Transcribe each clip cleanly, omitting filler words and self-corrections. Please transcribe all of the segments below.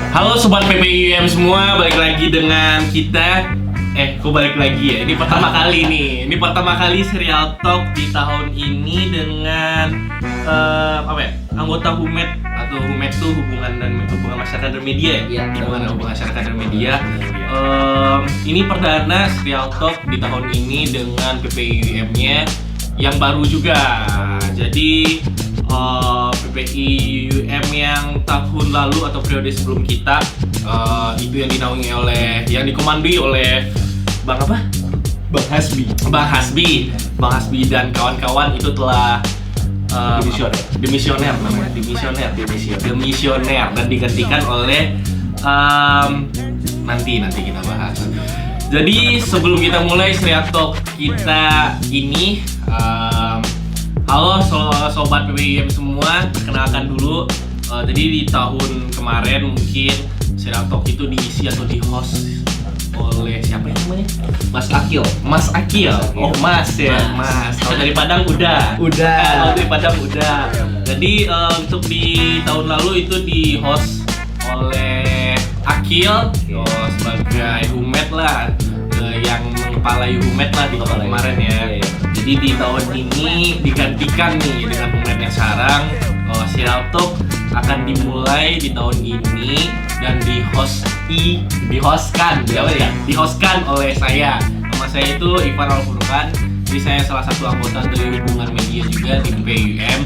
Halo Sobat PPIUM semua, balik lagi dengan kita. Kok balik lagi ya? Ini pertama kali nih. Ini pertama kali Serial Talk di tahun ini dengan anggota HUMED atau HUMED itu hubungan masyarakat dan media ya? Hubungan masyarakat dan media. Ini perdana Serial Talk di tahun ini dengan PPIUM-nya yang baru juga. Jadi PPIUM yang tahun lalu atau periode sebelum kita itu yang dinaungi oleh, yang dikomandoi oleh Bang Hasbi dan kawan-kawan itu telah demisioner dan digantikan oleh nanti kita bahas. Jadi sebelum kita mulai Serial Talk kita ini, halo sobat PPIUM semua, perkenalkan dulu. Jadi di tahun kemarin mungkin Serial Talk itu diisi atau di host oleh siapa yang namanya? Mas Akil. Oh Mas ya, Mas. Kalau dari Padang udah. Kalau dari Padang udah. Jadi untuk di tahun lalu itu di host oleh Akil, sebagai HUMED lah, yang mengepalai HUMED lah di tahun kemarin ya. Jadi di tahun ini digantikan nih dengan HUMED yang sekarang. Serial Talk akan dimulai di tahun ini dan dihostkan oleh saya. Nama saya itu Ivan Al-Furqan. Jadi saya salah satu anggota dari hubungan media juga di PPIUM.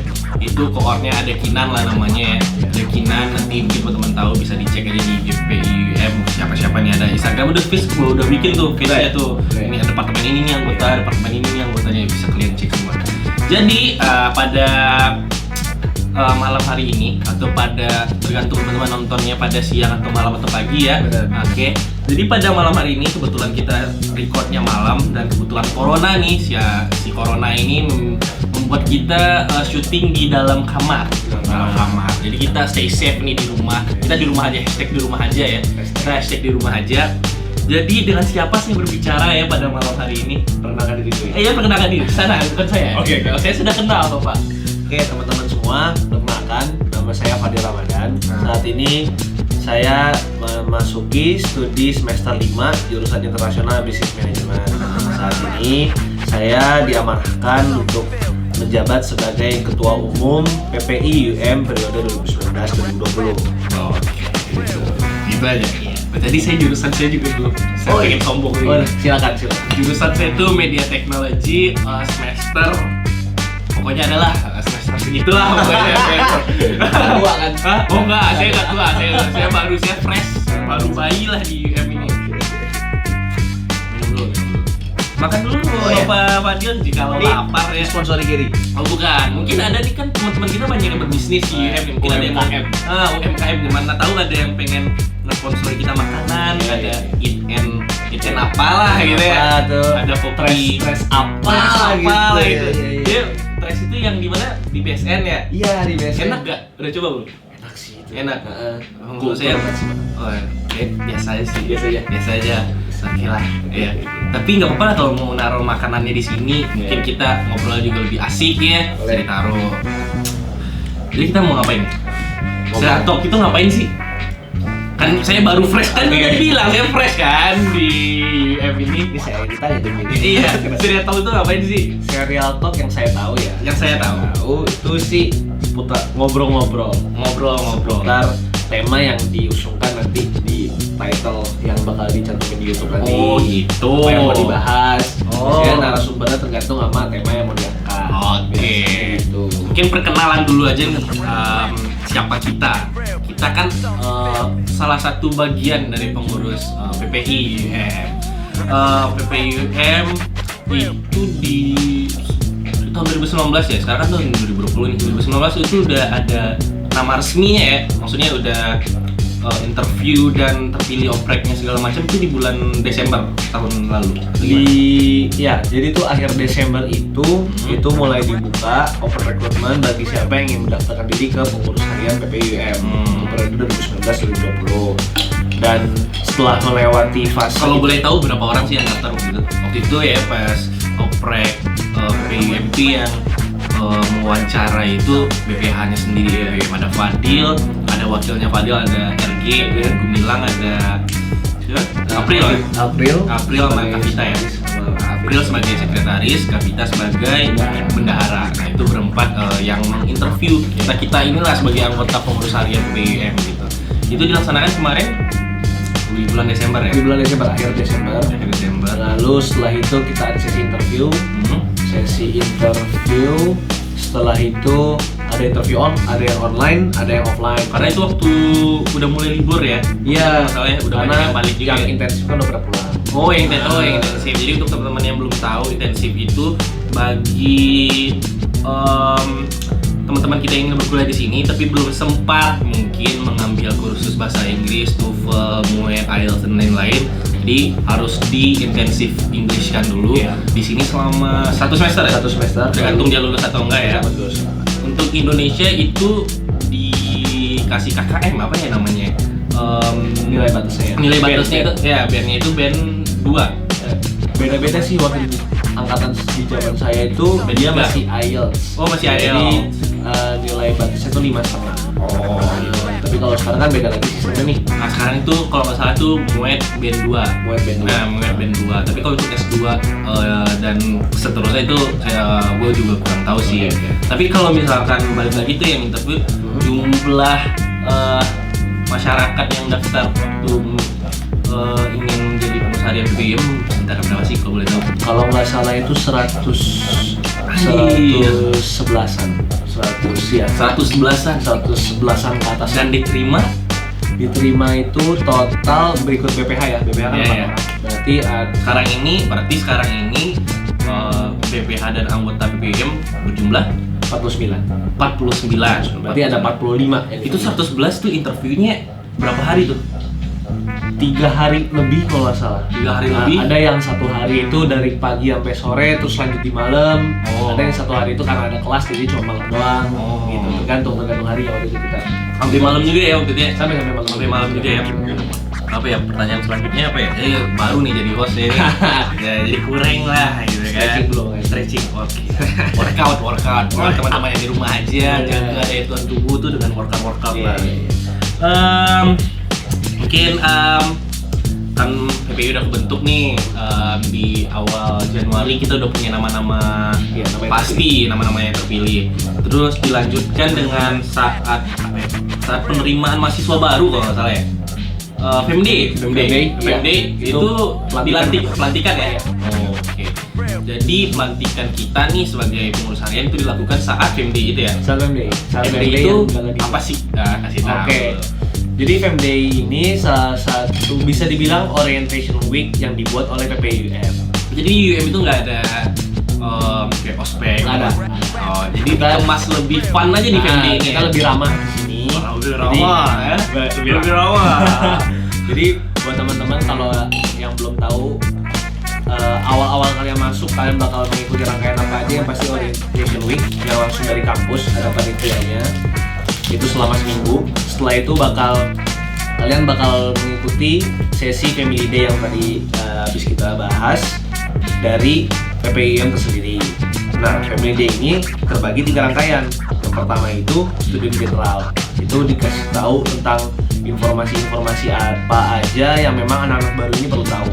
Itu koornya ada Kinan lah namanya ya. Ada Kinan, nanti mungkin teman-teman tahu bisa dicek aja di PPIUM. Siapa nih, ada Instagram udah bikin tuh feed-nya tuh. Ini departemen ini nih anggota, departemen ini nih anggotanya, bisa kalian cek semua. Jadi pada malam hari ini atau pada tergantung teman-teman nontonnya pada siang atau malam atau pagi ya. Oke. Jadi pada malam hari ini kebetulan kita recordnya malam dan kebetulan corona nih, si corona ini membuat kita syuting di dalam kamar. Jadi kita stay safe nih di rumah. Kita di rumah aja, hashtag di rumah aja ya. Hashtag di rumah aja. Jadi dengan siapa sih berbicara ya pada malam hari ini? Perkenalkan diri itu ya? Iya, perkenalkan diri. Sana, bukan saya. Oke. Saya sudah kenal Bapak. Oke, teman-teman semua, perkenalkan, nama saya Fadil Ramadan. Saat ini saya memasuki studi semester 5 jurusan Internasional Business Management. Saat ini saya diamanahkan untuk menjabat sebagai Ketua Umum PPIUM periode 2019-2020. Oke. Gitu aja. Tadi jurusan saya juga belum. Saya pengen sombong nih. Silakan. Jurusan saya itu Media Technology, semester pokoknya adalah semester segitulah pokoknya. Tua kan? Oh enggak, saya nggak tua. Saya fresh, baru bayi lah di UM ini. Makan dulu Bapak Fadil jika lapar ya. Sponsori kiri. Oh bukan, mungkin ada nih kan teman-teman kita banyak yang berbisnis di UM. Mungkin ada yang UMKM, gimana tahu ada yang pengen nge-sponsori kita makanan, ada eat and apalah gitu ya. Ada kopi Stress apa gitu. Dia Stress itu yang di mana? Di BSN ya? Iya, di BSN. Enak gak? Udah coba belum? Enak sih itu. Enak. Menurut saya biasa aja. Oke lah. Iya. Tapi nggak apa-apa lah kalau mau naruh makanannya di sini. Mungkin kita ngobrol juga lebih asik ya. Bisa ditaruh. Jadi kita mau ngapain? Serial Talk itu ngapain sih? Kan saya baru fresh kan, udah bilang saya fresh kan di UM ini. Ini saya ditanya tuh gini. Iya, Serial Talk itu ngapain sih? Serial Talk yang saya tahu ya. Yang saya tahu itu sih seputar ngobrol-ngobrol seputar tema yang diusungkan nanti di title yang bakal dicantumin di YouTube nanti. Oh gitu. Apa yang mau dibahas. Oh. Biasanya narasumbernya tergantung sama tema yang mau diangkat. Oke. Gitu. Mungkin perkenalan dulu aja nih, siapa kita. Kita kan salah satu bagian dari pengurus PPIUM. PPIUM itu di tahun 2019 ya. Sekarang kan tahun 2020 nih. 2019 itu udah ada nama resminya ya. Maksudnya udah interview dan terpilih opreknya segala macam itu di bulan Desember tahun lalu. Jadi tuh akhir Desember itu mulai dibuka open recruitment bagi siapa yang ingin mendaftarkan diri ke pengurus harian PPIUM periode 2019-2020. Dan setelah melewati fase, kalau boleh tahu berapa orang sih yang daftar waktu itu ya pas oprek PPIUM yang mewawancara itu BPH-nya sendiri. Ada Fadil, ada wakilnya Fadil, ada RG, Gumilang, ada April sama Kavita ya. April sebagai sekretaris, Kavita sebagai bendahara. Nah itu berempat yang menginterview kita inilah sebagai anggota pengurus harian BPIM gitu. Itu dilaksanakan kemarin di bulan Desember ya? Di bulan Desember, akhir Desember. Lalu setelah itu kita ada sesi interview. Setelah itu ada interview ada yang online, ada yang offline. Karena itu waktu udah mulai libur ya? Iya. Masalahnya udah banyak yang balik juga. Yang intensif kan udah pada pulang. Yang intensif. Jadi untuk teman-teman yang belum tahu, intensif itu bagi teman-teman kita yang ingin berkuliah di sini tapi belum sempat mungkin mengambil kursus bahasa Inggris, TOEFL, MUET, IELTS dan lain-lain. Jadi harus di intensif English-kan dulu di sini selama 1 semester ya? 1 semester. Tergantung dia lulus atau enggak ya. Betul. Untuk Indonesia itu dikasih KKM apa ya namanya? Nilai batasnya. Nilai batasnya itu ya bandnya itu band 2. Beda-beda sih waktu itu. Angkatan di zaman saya itu dia masih IELTS. Masih IELTS. Jadi nilai batasnya itu 5,5. Tapi kalau sekarang kan beda lagi sistemnya nih. Nah sekarang itu kalau nggak salah tuh MUET band 2. Nah MUET band 2. Tapi kalau untuk S2 dan seterusnya itu gue juga kurang tahu sih. Tapi kalau misalkan balik lagi tuh yang interview jumlah masyarakat yang daftar waktu ingin menjadi pengurus harian BPIM sekitar berapa sih kalau boleh tahu? Kalau nggak salah itu 111-an. 111-an ke atas. Dan diterima itu total berikut BPH ya. BPH kan ya. Berarti sekarang ini BPH dan anggota BPIM berjumlah 49. Berarti ada 45. Itu 111 tuh interviewnya berapa hari tuh? 3 hari lebih kalau nggak salah. 3 hari lebih. Ada yang 1 hari itu dari pagi sampai sore terus lanjut di malam. Ada yang 1 hari itu karena ada kelas jadi cuma malam doang. Gitu. Tergantung hari ya waktu itu kita. Sampai malam juga ya waktu itu ya? Sampai malam juga ya. Apa ya pertanyaan selanjutnya apa ya? Baru nih jadi host ya. Ya jadi kurang lah gitu kan. Stretching. Oke. Workout. Buat teman-teman yang di rumah aja jaga daya tahan tubuh tuh dengan workout lah. Mungkin kan PPI udah kebentuk nih di awal Januari kita udah punya nama-nama pasti nama-nama yang terpilih. Terus dilanjutkan dengan saat penerimaan mahasiswa baru kalau nggak salah ya. FEMD itu pelantikan ya. Oke. Jadi pelantikan kita nih sebagai pengurus harian itu dilakukan saat FEMD itu ya. Saat FEMD itu apa sih? Kasih tahu. Oke. Jadi FEMD ini salah satu bisa dibilang orientation week yang dibuat oleh PPIUM. Jadi UM itu nggak ada kayak ospek. Nggak ada. Jadi kita kemas lebih fun aja di FEMD ini. Kita lebih ramah di sini. Lebih ramah. Jadi buat teman-teman kalau yang belum tahu awal-awal kalian masuk kalian bakal mengikuti rangkaian apa aja yang pasti orientation week yang langsung dari kampus ada panitianya. Itu selama seminggu. Setelah itu kalian bakal mengikuti sesi Family Day yang tadi habis kita bahas dari PPIM tersendiri. Nah, Family Day ini terbagi 3 rangkaian. Yang pertama itu studi general. Itu dikasih tahu tentang informasi-informasi apa aja yang memang anak-anak baru ini perlu tahu.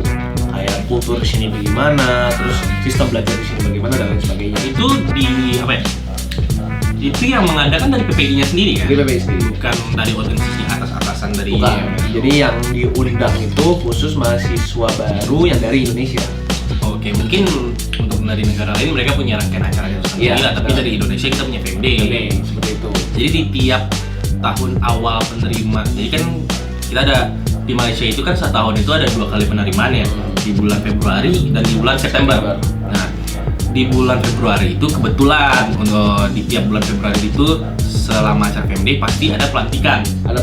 Kayak kultur di sini bagaimana, terus sistem belajar di sini bagaimana dan lain sebagainya. Itu itu yang mengadakan dari PPI-nya sendiri kan? Dari PPI sendiri. Bukan dari organisasi atasan dari. Bukan. Jadi yang diundang itu khusus mahasiswa baru yang dari Indonesia. Oke, mungkin untuk dari negara lain mereka punya rangkaian acaranya sendiri lah, tapi dari Indonesia kita punya FEMD. Seperti itu. Jadi di tiap tahun awal penerima, jadi kan kita ada di Malaysia itu kan setahun itu ada 2 kali penerimaan ya, di bulan Februari dan di bulan September. Nah, di bulan Februari itu kebetulan untuk di tiap bulan Februari itu selama acara FEMD pasti ada pelantikan. Ada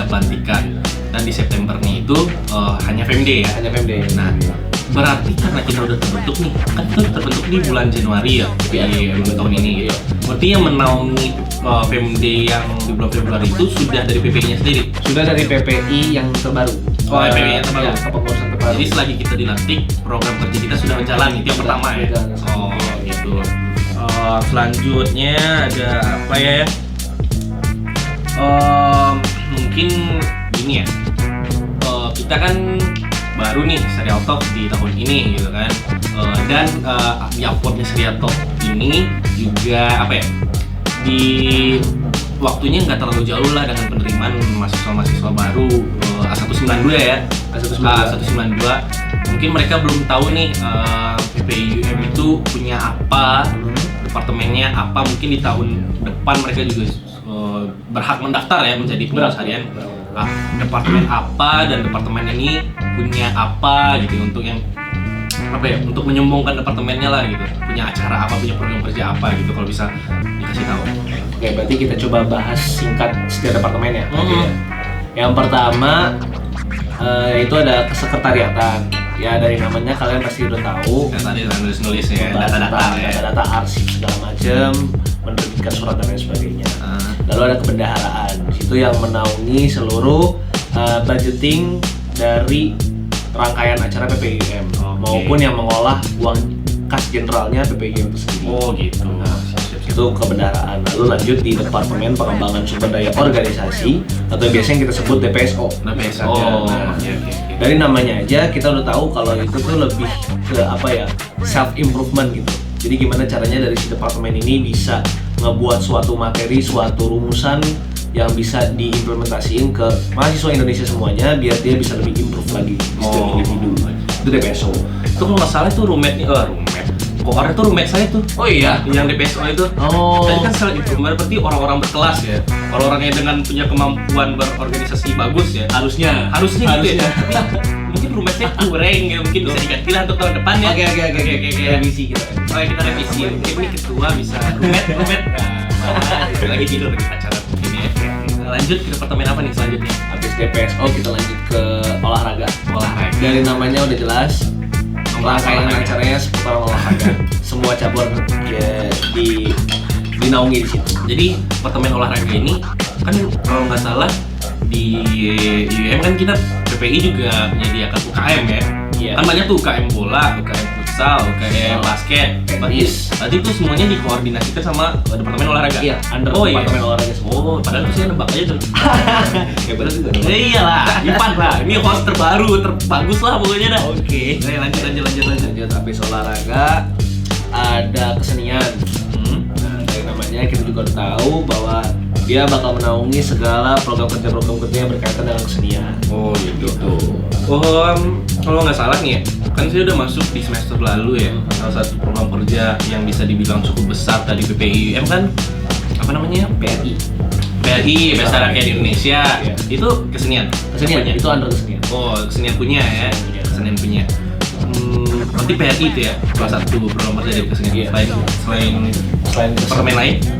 pelantikan. Dan di September nih itu hanya FEMD ya. Nah, berarti karena kita udah terbentuk nih, kan kita udah terbentuk di bulan Januari ya, di tahun ini gitu. Berarti yang menaungi FEMD yang di bulan Februari itu sudah dari PPI-nya sendiri? Sudah dari PPI yang terbaru. PPI yang terbaru? Ya, kepengurusan terbaru. Jadi selagi kita dilantik, program kerja kita sudah berjalan, itu yang pertama ya? Oh gitu. Selanjutnya ada apa ya? Mungkin gini ya. Kita kan baru nih Serial Talk di tahun ini gitu kan. Dan di uploadnya Serial Talk ini juga apa ya? Di waktunya nggak terlalu jauh lah dengan penerimaan mahasiswa-mahasiswa baru A192 ya. A192. Mungkin mereka belum tahu nih PPIUM itu punya apa, departemennya apa. Mungkin di tahun depan mereka juga berhak mendaftar ya menjadi pengurus harian. Departemen apa dan departemen ini punya apa gitu untuk yang apa ya, untuk menyombongkan departemennya lah gitu, punya acara apa, punya program kerja apa gitu, kalau bisa dikasih tahu. Oke, berarti kita coba bahas singkat setiap departemennya. Yang pertama itu ada kesekretariatan. Ya dari namanya kalian pasti udah tahu. Yang tadi nulis ya, data-data arsip segala macam, menerbitkan surat dan lain sebagainya. Lalu ada kebendaharaan, di situ yang menaungi seluruh budgeting dari rangkaian acara PPIUM maupun yang mengolah uang kas generalnya PPIUM itu sendiri. Oh gitu. Itu kebendaharaan. Lalu lanjut di Departemen Pengembangan Sumber Daya Organisasi atau biasanya kita sebut DPSO. DPSO. Dari namanya aja kita udah tahu kalau itu tuh lebih ke apa ya, self improvement gitu. Jadi gimana caranya dari si departemen ini bisa ngebuat suatu materi, suatu rumusan yang bisa diimplementasiin ke mahasiswa Indonesia semuanya biar dia bisa lebih improve lagi setiap individu. Itu DPSO. Itu kalau nggak salah itu roommate koornya tuh roommate saya tuh. Oh iya, yang DPSO itu. Tadi kan self improvement berarti orang-orang berkelas ya. Kalau orangnya dengan punya kemampuan berorganisasi bagus ya. Harusnya gitu ya. Mungkin roommate-nya kurang ya, mungkin bisa diganti lah untuk tahun depan ya. Oke. Revisi kita. Kita revisi. Mungkin ini ketua bisa roommate. Nah, lagi tidur lagi acara mungkin ya. Lanjut ke departemen apa nih selanjutnya? Habis DPSO kita lanjut ke olahraga. Dari namanya udah jelas. Rangkaian acaranya seputar olahraga. Semua cabur ya, dinaungi di situ. Jadi departemen olahraga ini kan kalau nggak salah di UM kan kita PPI juga menyediakan UKM ya. Iya. Kan banyak tuh UKM bola, UKM futsal, UKM basket, tenis. Berarti itu semuanya dikoordinasikan sama departemen olahraga. Iya, under departemen olahraga semua. Oh, padahal itu saya nebak aja tuh. Ya benar juga. Iyalah, Ipan lah. Ini host terbaru, terbagus lah pokoknya dah. Oke. Lanjut. Habis olahraga ada kesenian. Nah, dari namanya kita juga udah tahu bahwa dia bakal menaungi segala program kerja yang berkaitan dengan kesenian. Oh gitu. Kalau nggak salah nih ya, kan saya udah masuk di semester lalu ya. Salah satu program kerja yang bisa dibilang cukup besar tadi PPIUM kan, apa namanya? PRI, Pesta Rakyat Indonesia. Iya. Itu kesenian. Itu under kesenian. Oh, kesenian punya ya. Kesenian punya. Berarti PRI itu ya salah satu program kerja dari kesenian. Iya. Selain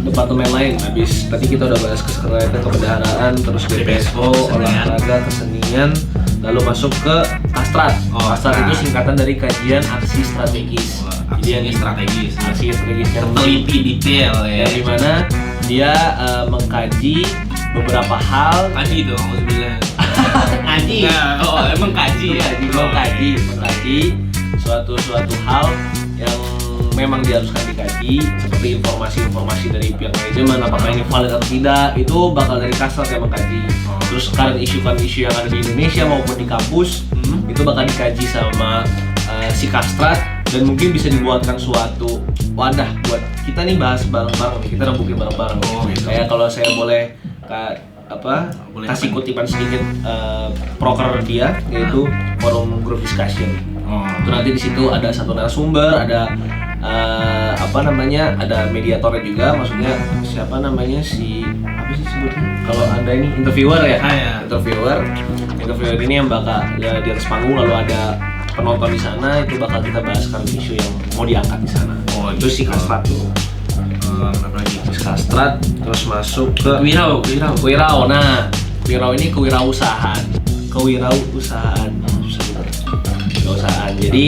departemen lain. Habis tadi kita udah bahas kesekretariatan, kebendaharaan, terus DPSO, olahraga, kesenian, lalu masuk ke Kastrat. Kastrat itu singkatan dari Kajian Aksi Strategis. Aksi strategis yang teliti detail ya. Yang dimana dia mengkaji beberapa hal. Kaji itu maksud bilang. Kaji. Nah, emang kaji ya. Mengkaji suatu hal yang memang diharuskan dikaji, seperti informasi dari pihak manajemen apakah ini valid atau tidak, itu bakal dari Kastrat yang mengkaji. Terus current isu yang ada di Indonesia maupun di kampus itu bakal dikaji sama si Kastrat, dan mungkin bisa dibuatkan suatu wadah buat kita nih bahas bareng-bareng, kita rembukin bareng-bareng. Gitu. Kayak kalau saya boleh kasih kutipan sedikit proker dia, yaitu forum group discussion. Itu nanti di situ ada satu narasumber, ada ada mediatornya juga, maksudnya siapa namanya apa sih sebutnya? Kalau Anda ini interviewer ya? Interviewer ini yang bakal ya, di atas panggung, lalu ada penonton di sana, itu bakal kita bahas current isu yang mau diangkat di sana. Itu si Kastrat tuh. Kastrat, terus masuk ke Wirau. Nah, Wirau ini kewirausahaan. Jadi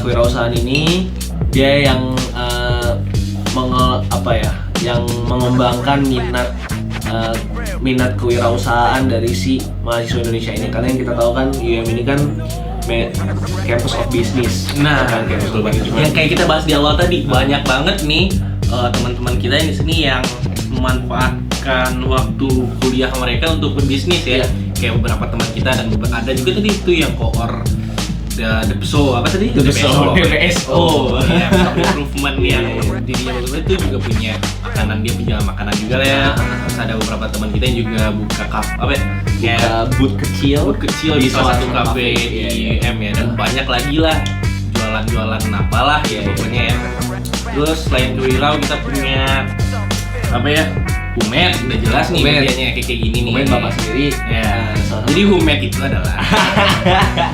kewirausahaan ini dia yang yang mengembangkan minat kewirausahaan dari si mahasiswa Indonesia ini. Karena yang kita tahu kan UM ini kan campus of business. Nah, Bukan campus of management. yang kayak kita bahas di awal tadi, banyak banget nih teman-teman kita di sini yang memanfaatkan waktu kuliah mereka untuk berbisnis ya. Kayak beberapa teman kita dan ada juga tadi itu yang koor DPSO apa tadi? DPSO. Ya, improvement yang dirinya bagus itu juga punya makanan, dia punya makanan juga lah ya. Terus ada beberapa teman kita yang juga buka apa ya? Buka booth kecil di salah satu kafe iya. di UM ya, dan banyak lagi lah jualan-jualan apalah ya pokoknya ya. Terus selain Kewirau kita punya apa ya? Humed, udah jelas nih medianya kayak gini nih. Humed bapak sendiri. Ya. Jadi Humed itu adalah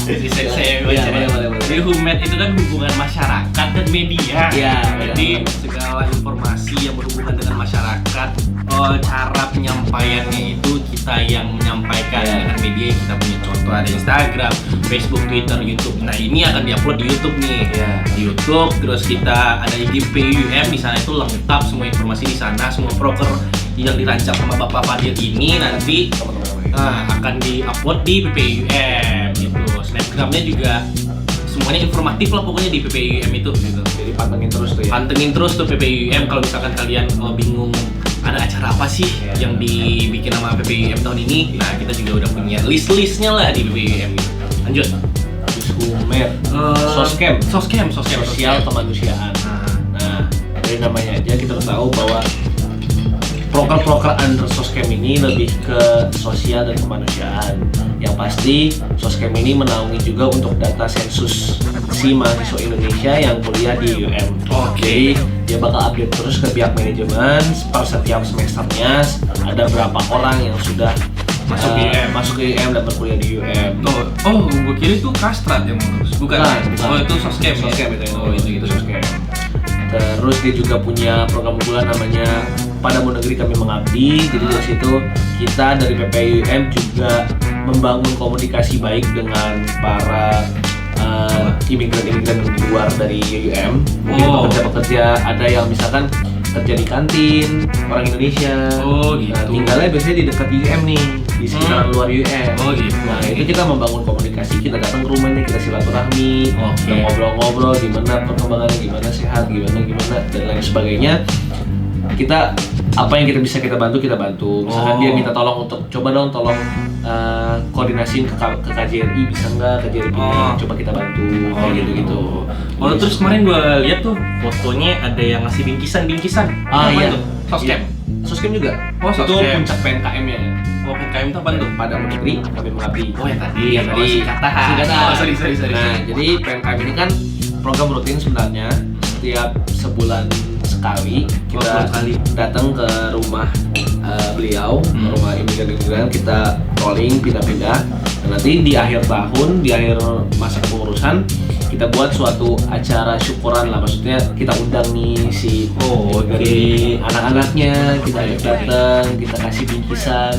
jadi saya baca ya. Jadi Humed itu kan hubungan masyarakat dan media. Iya. Jadi segala informasi yang berhubungan dengan masyarakat, cara penyampaiannya itu kita yang menyampaikan dengan media. Kita punya contoh ada Instagram, Facebook, Twitter, YouTube. Nah ini akan diupload di YouTube nih. Di YouTube. Terus kita ada IG PUM, di sana itu lengkap semua informasi di sana, semua proker yang dirancang sama Bapak Fadil ini nanti akan di-upload di PPUM gitu. Snapgramnya juga semuanya informatif lah pokoknya di PPUM itu gitu. Jadi pantengin terus tuh ya. Pantengin terus tuh PPUM kalau misalkan kalian bingung ada acara apa sih yang dibikin sama PPUM tahun ini. Nah kita juga udah punya list-listnya lah di PPUM gitu. Lanjut. Humed, Soskem, sosial kemanusiaan. Nah dari namanya aja kita tahu bahwa proker-proker under Soskem ini lebih ke sosial dan kemanusiaan. Yang pasti Soskem ini menaungi juga untuk data sensus si mahasiswa Indonesia yang kuliah di UM. Jadi dia bakal update terus ke pihak manajemen per setiap semesternya ada berapa orang yang sudah masuk ke UM dan berkuliah di UM. Gue kira itu Kastrat yang ngurus, bukan? Itu Soskem. Itu Soskem. Terus dia juga punya program unggulan namanya Padamu Negeri Kami Mengabdi. Jadi dari situ kita dari PPUM juga membangun komunikasi baik dengan para imigran-imigran di luar dari UM. Mungkin pekerja-pekerja ada yang misalkan kerja di kantin orang Indonesia. Nah, tinggalnya biasanya di dekat UM nih, di sekitar luar UM. Nah itu kita membangun komunikasi, kita datang ke rumahnya, kita silaturahmi, kita ngobrol-ngobrol gimana perkembangannya, gimana sehat, gimana dan lain sebagainya. Kita apa yang kita bisa kita bantu. Misalkan dia minta tolong untuk coba dong tolong koordinasiin ke KJRI, bisa nggak KJRI coba kita bantu kayak gitu. Terus kemarin gue lihat tuh fotonya ada yang ngasih bingkisan. Iya. Soskem. Soskem juga. Itu puncak PNKM-nya. PNKM itu apa tuh? Padamu Negeri Kami Mengabdi. Yang tadi. Singkatan. Sorry. Nah, jadi PNKM ini kan program rutin sebenarnya. Setiap sebulan sekali kita datang ke rumah beliau, ke rumah imigran, kita rolling pindah-pindah. Dan nanti di akhir tahun, di akhir masa kepengurusan, kita buat suatu acara syukuran lah, maksudnya kita undang nih si dari anak-anaknya, kita ajak datang, kita kasih bingkisan,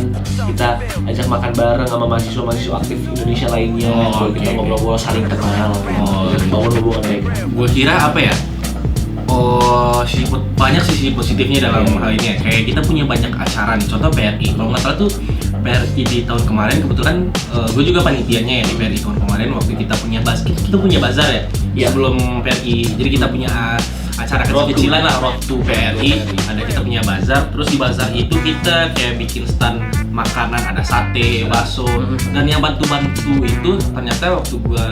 kita ajak makan bareng sama mahasiswa-mahasiswa aktif Indonesia lainnya, kita ngobrol-ngobrol saling kenal, bangun hubungan baik. Gue kira apa ya? Banyak sisi positifnya dalam hal ini ya. Kayak kita punya banyak acara nih, contoh PRI. Kalau nggak salah tuh PRI di tahun kemarin kebetulan gue juga panitianya ya di PRI tahun kemarin waktu kita punya kita punya bazar ya sebelum PRI. Jadi kita punya acara kecil-kecilan lah, Road to PRI. Ada kita punya bazar, terus di bazar itu kita kayak bikin stand makanan, ada sate, bakso, dan yang bantu-bantu itu ternyata waktu gue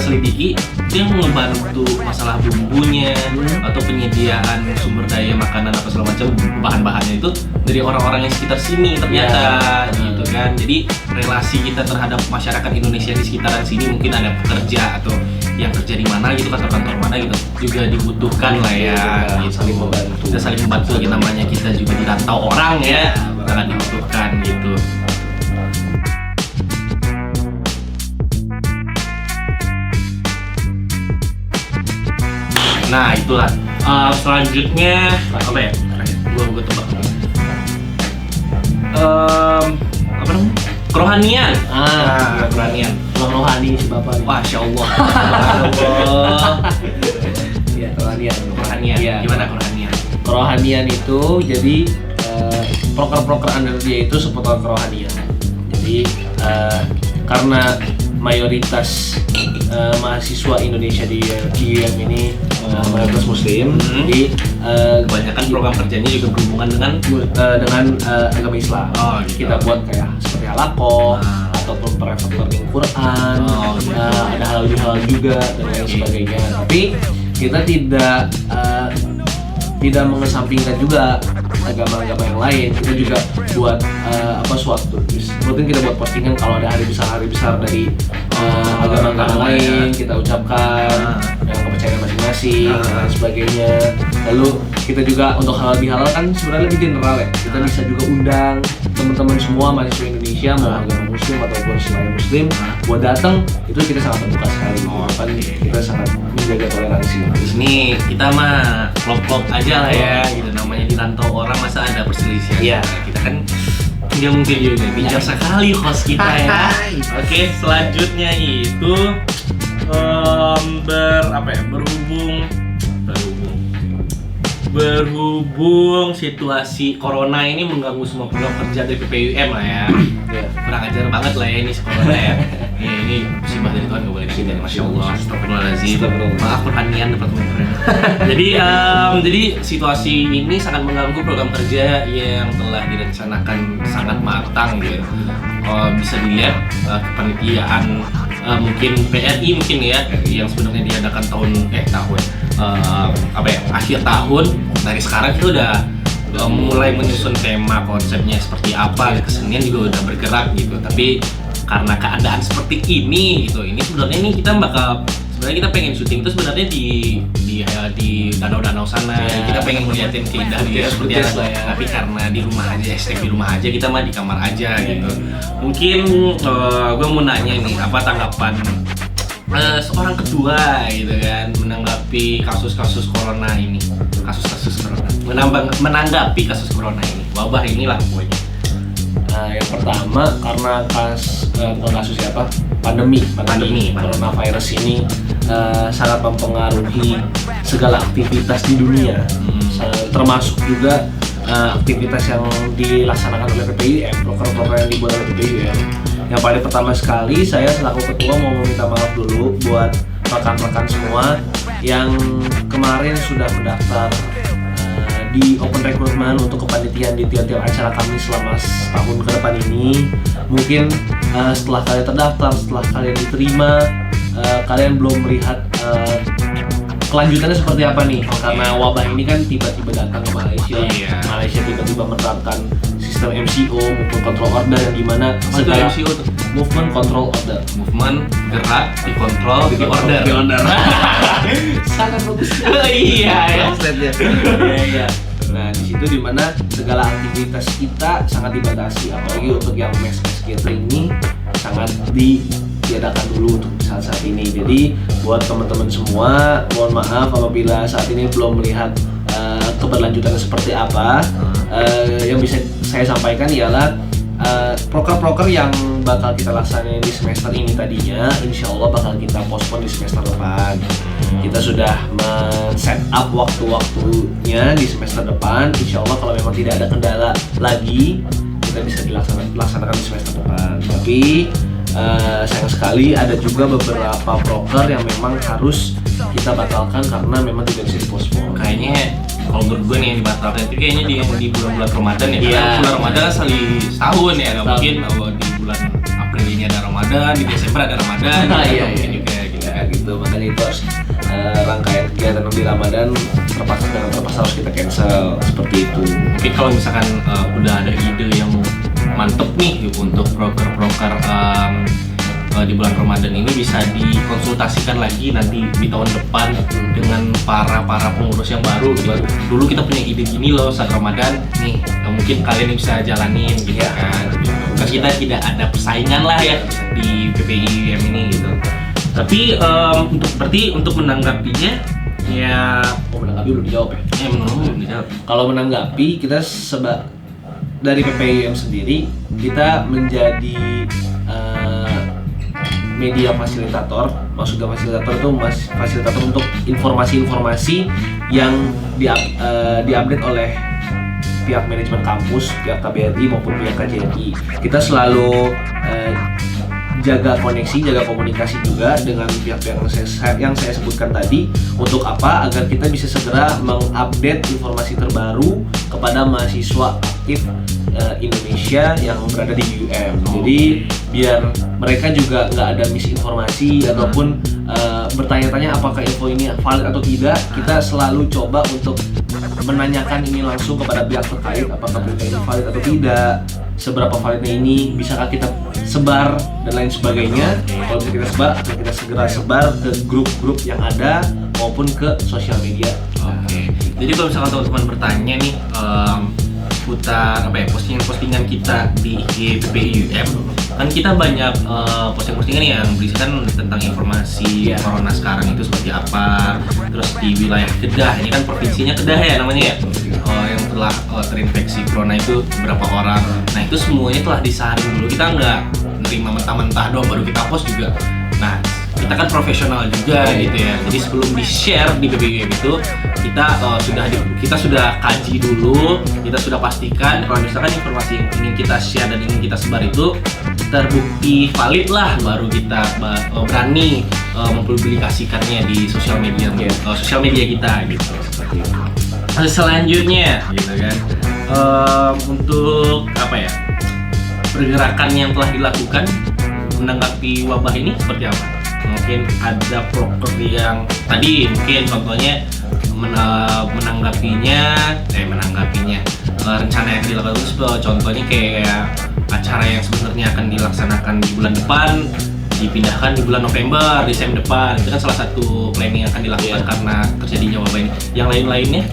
selidiki dia ngebantu masalah bumbunya atau penyediaan sumber daya makanan apa segala macam bahan-bahannya itu dari orang-orang yang sekitar sini ternyata gitu kan. Jadi relasi kita terhadap masyarakat Indonesia di sekitaran sini, mungkin ada pekerja atau yang kerja di mana gitu, kantor-kantor mana gitu, juga dibutuhkan lah ya gitu. Kita saling membantu gitu, namanya kita juga dirantau orang ya, sangat dibutuhkan gitu. Nah itulah. Selanjutnya apa ya? Gue tebak. Apa namanya? Kerohanian. Kerohanian. Rohani si bapak. Masya Allah. Ya, kerohanian. Gimana kerohanian? Kerohanian itu jadi proker-proker under dia itu seputar kerohanian. Jadi karena mayoritas mahasiswa Indonesia di UM ini mayoritas Muslim, jadi kebanyakan program kerjanya juga berhubungan dengan agama Islam. Gitu. Kita buat kayak seperti halaqah ataupun private learning Quran, ada halal juga dan lain sebagainya. Tapi kita tidak mengesampingkan juga agama-agama yang lain. Kita juga buat suatu rutin kita buat postingan kalau ada hari besar dari agama-agama lain, kita ucapkan dengan kepercayaan masing-masing dan lain sebagainya. Lalu kita juga untuk halal bihalal kan sebenarnya lebih general ya. Kita bisa juga undang teman-teman semua mahasiswa Indonesia mau agama Muslim ataupun selain Muslim buat datang, itu kita sangat terbuka sekali. Kan kita sangat menjaga toleransi. Di sini kita mah klop-klop aja lah ya, gitu namanya di rantau orang masa ada perselisihan. Iya. Kita kan nggak mungkin juga bijak sekali host kita ya. Oke, selanjutnya itu berhubung situasi corona ini mengganggu semua program kerja dari PPUM lah ya. Kurang ajar banget lah ya ini corona ya. Ini musibah dari Tuhan, nggak boleh dikitin. Masya Allah, astagfirullahaladzim. Maaf pertanian departemen. Jadi situasi ini sangat mengganggu program kerja yang telah direncanakan sangat matang gitu. Bisa dilihat kepanitiaan mungkin PRI mungkin ya yang sebenarnya diadakan akhir tahun. Dari sekarang kita udah mulai menyusun tema konsepnya seperti apa, kesenian juga udah bergerak gitu. Tapi karena keadaan seperti ini gitu, ini sebenarnya ini kita pengen syuting itu sebenarnya di danau-danau sana. Kita pengen ngeliatin keindahan dia seperti apa ya. Tapi karena di rumah aja, di rumah aja, kita mah di kamar aja gitu. Mungkin gue mau nanya nih, apa tanggapan seorang ketua gitu kan menanggapi kasus-kasus corona ini, menanggapi kasus corona ini, wabah inilah pokoknya. Yang pertama karena pandemi coronavirus ini sangat mempengaruhi segala aktivitas di dunia, termasuk juga aktivitas yang dilaksanakan oleh PPUM, proker-proker yang dibuat oleh PPUM. Yang paling pertama sekali, saya selaku ketua mau meminta maaf dulu buat rekan-rekan semua yang kemarin sudah mendaftar di open recruitment untuk kepanitiaan di tiap-tiap acara kami selama setahun ke depan ini. Mungkin setelah kalian terdaftar, setelah kalian diterima, kalian belum melihat kelanjutannya seperti apa nih, karena wabah ini kan tiba-tiba datang ke Malaysia. Malaysia tiba-tiba menerapkan sistem MCO, Movement Control Order, yang dimana segala MCO tuh Movement Control Order, movement gerak dikontrol di order. Sangat bagus. Iya ya. Iya. Nah, di situ dimana segala aktivitas kita sangat dibatasi, apalagi untuk yang mes catering ini sangat diadakan dulu untuk saat ini. Jadi buat teman-teman semua, mohon maaf apabila saat ini belum melihat keberlanjutannya seperti apa. Yang bisa saya sampaikan ialah proker-proker yang bakal kita laksanain di semester ini tadinya, insya Allah bakal kita postpone di semester depan. Kita sudah men-set up waktu-waktunya di semester depan. Insya Allah kalau memang tidak ada kendala lagi, kita bisa dilaksanakan di semester depan. Tapi sayang sekali ada juga beberapa proker yang memang harus kita batalkan karena memang tidak bisa dipospon. Kayaknya kalau menurut gue nih yang dibatalkan itu kayaknya di bulan-bulan Ramadan ya. Karena bulan Ramadan setahun ya, nggak mungkin kalau di bulan April ini ada Ramadan, di Desember ada Ramadan. Mungkin juga gitu. Makanya itu harus rangkaian kegiatan di Ramadan terpaksa harus kita cancel seperti itu. Mungkin kalau misalkan udah ada ide yang mantep nih untuk proker-proker di bulan Ramadan ini bisa dikonsultasikan lagi nanti di tahun depan dengan para pengurus yang baru. Dulu kita punya ide gini loh saat Ramadan nih, mungkin kalian bisa jalanin gitu kan. Terus kita tidak ada persaingan lah ya di PPIM ini gitu. Tapi untuk menanggapinya ya, menanggapi belum dijawab ya? Belum dijawab. Kalau menanggapi, kita dari PPIM sendiri kita menjadi media fasilitator. Maksudnya fasilitator itu fasilitator untuk informasi-informasi yang diupdate oleh pihak manajemen kampus, pihak KBRI maupun pihak KJRI. Kita selalu jaga koneksi, jaga komunikasi juga dengan pihak-pihak yang saya sebutkan tadi. Untuk apa? Agar kita bisa segera mengupdate informasi terbaru kepada mahasiswa aktif Indonesia yang berada di UM. Jadi biar mereka juga nggak ada misinformasi ataupun bertanya-tanya apakah info ini valid atau tidak. Kita selalu coba untuk menanyakan ini langsung kepada pihak terkait, apakah berita ini valid atau tidak, seberapa validnya ini, bisakah kita sebar dan lain sebagainya. Kalau bisa kita sebar, akan kita segera sebar ke grup-grup yang ada maupun ke sosial media. Oke. Jadi kalau misalkan teman-teman bertanya nih, putar postingan-postingan kita di IG PPIUM, kan kita banyak posting-postingan yang berisikan tentang informasi corona sekarang itu seperti apa. Terus di wilayah Kedah, ini kan provinsinya Kedah ya namanya ya, yang telah terinfeksi corona itu berapa orang. Nah itu semuanya telah disaring dulu, kita nggak nerima mentah-mentah doang baru kita post juga. Nah kita kan profesional juga gitu ya, jadi sebelum di-share di PPIUM itu kita sudah kaji dulu, kita sudah pastikan kalau misalkan informasi yang ingin kita share dan ingin kita sebar itu terbukti valid lah, baru kita berani mempublikasikannya di sosial media kita gitu, seperti itu. Selanjutnya gitu kan, untuk apa ya, pergerakan yang telah dilakukan menanggapi wabah ini seperti apa? Mungkin ada proker yang tadi mungkin contohnya menanggapinya rencana yang dilakukan itu contohnya kayak acara yang sebenarnya akan dilaksanakan di bulan depan dipindahkan di bulan November, Desember depan. Itu kan salah satu planning yang akan dilakukan karena terjadinya wabah ini. Yang lain-lainnya?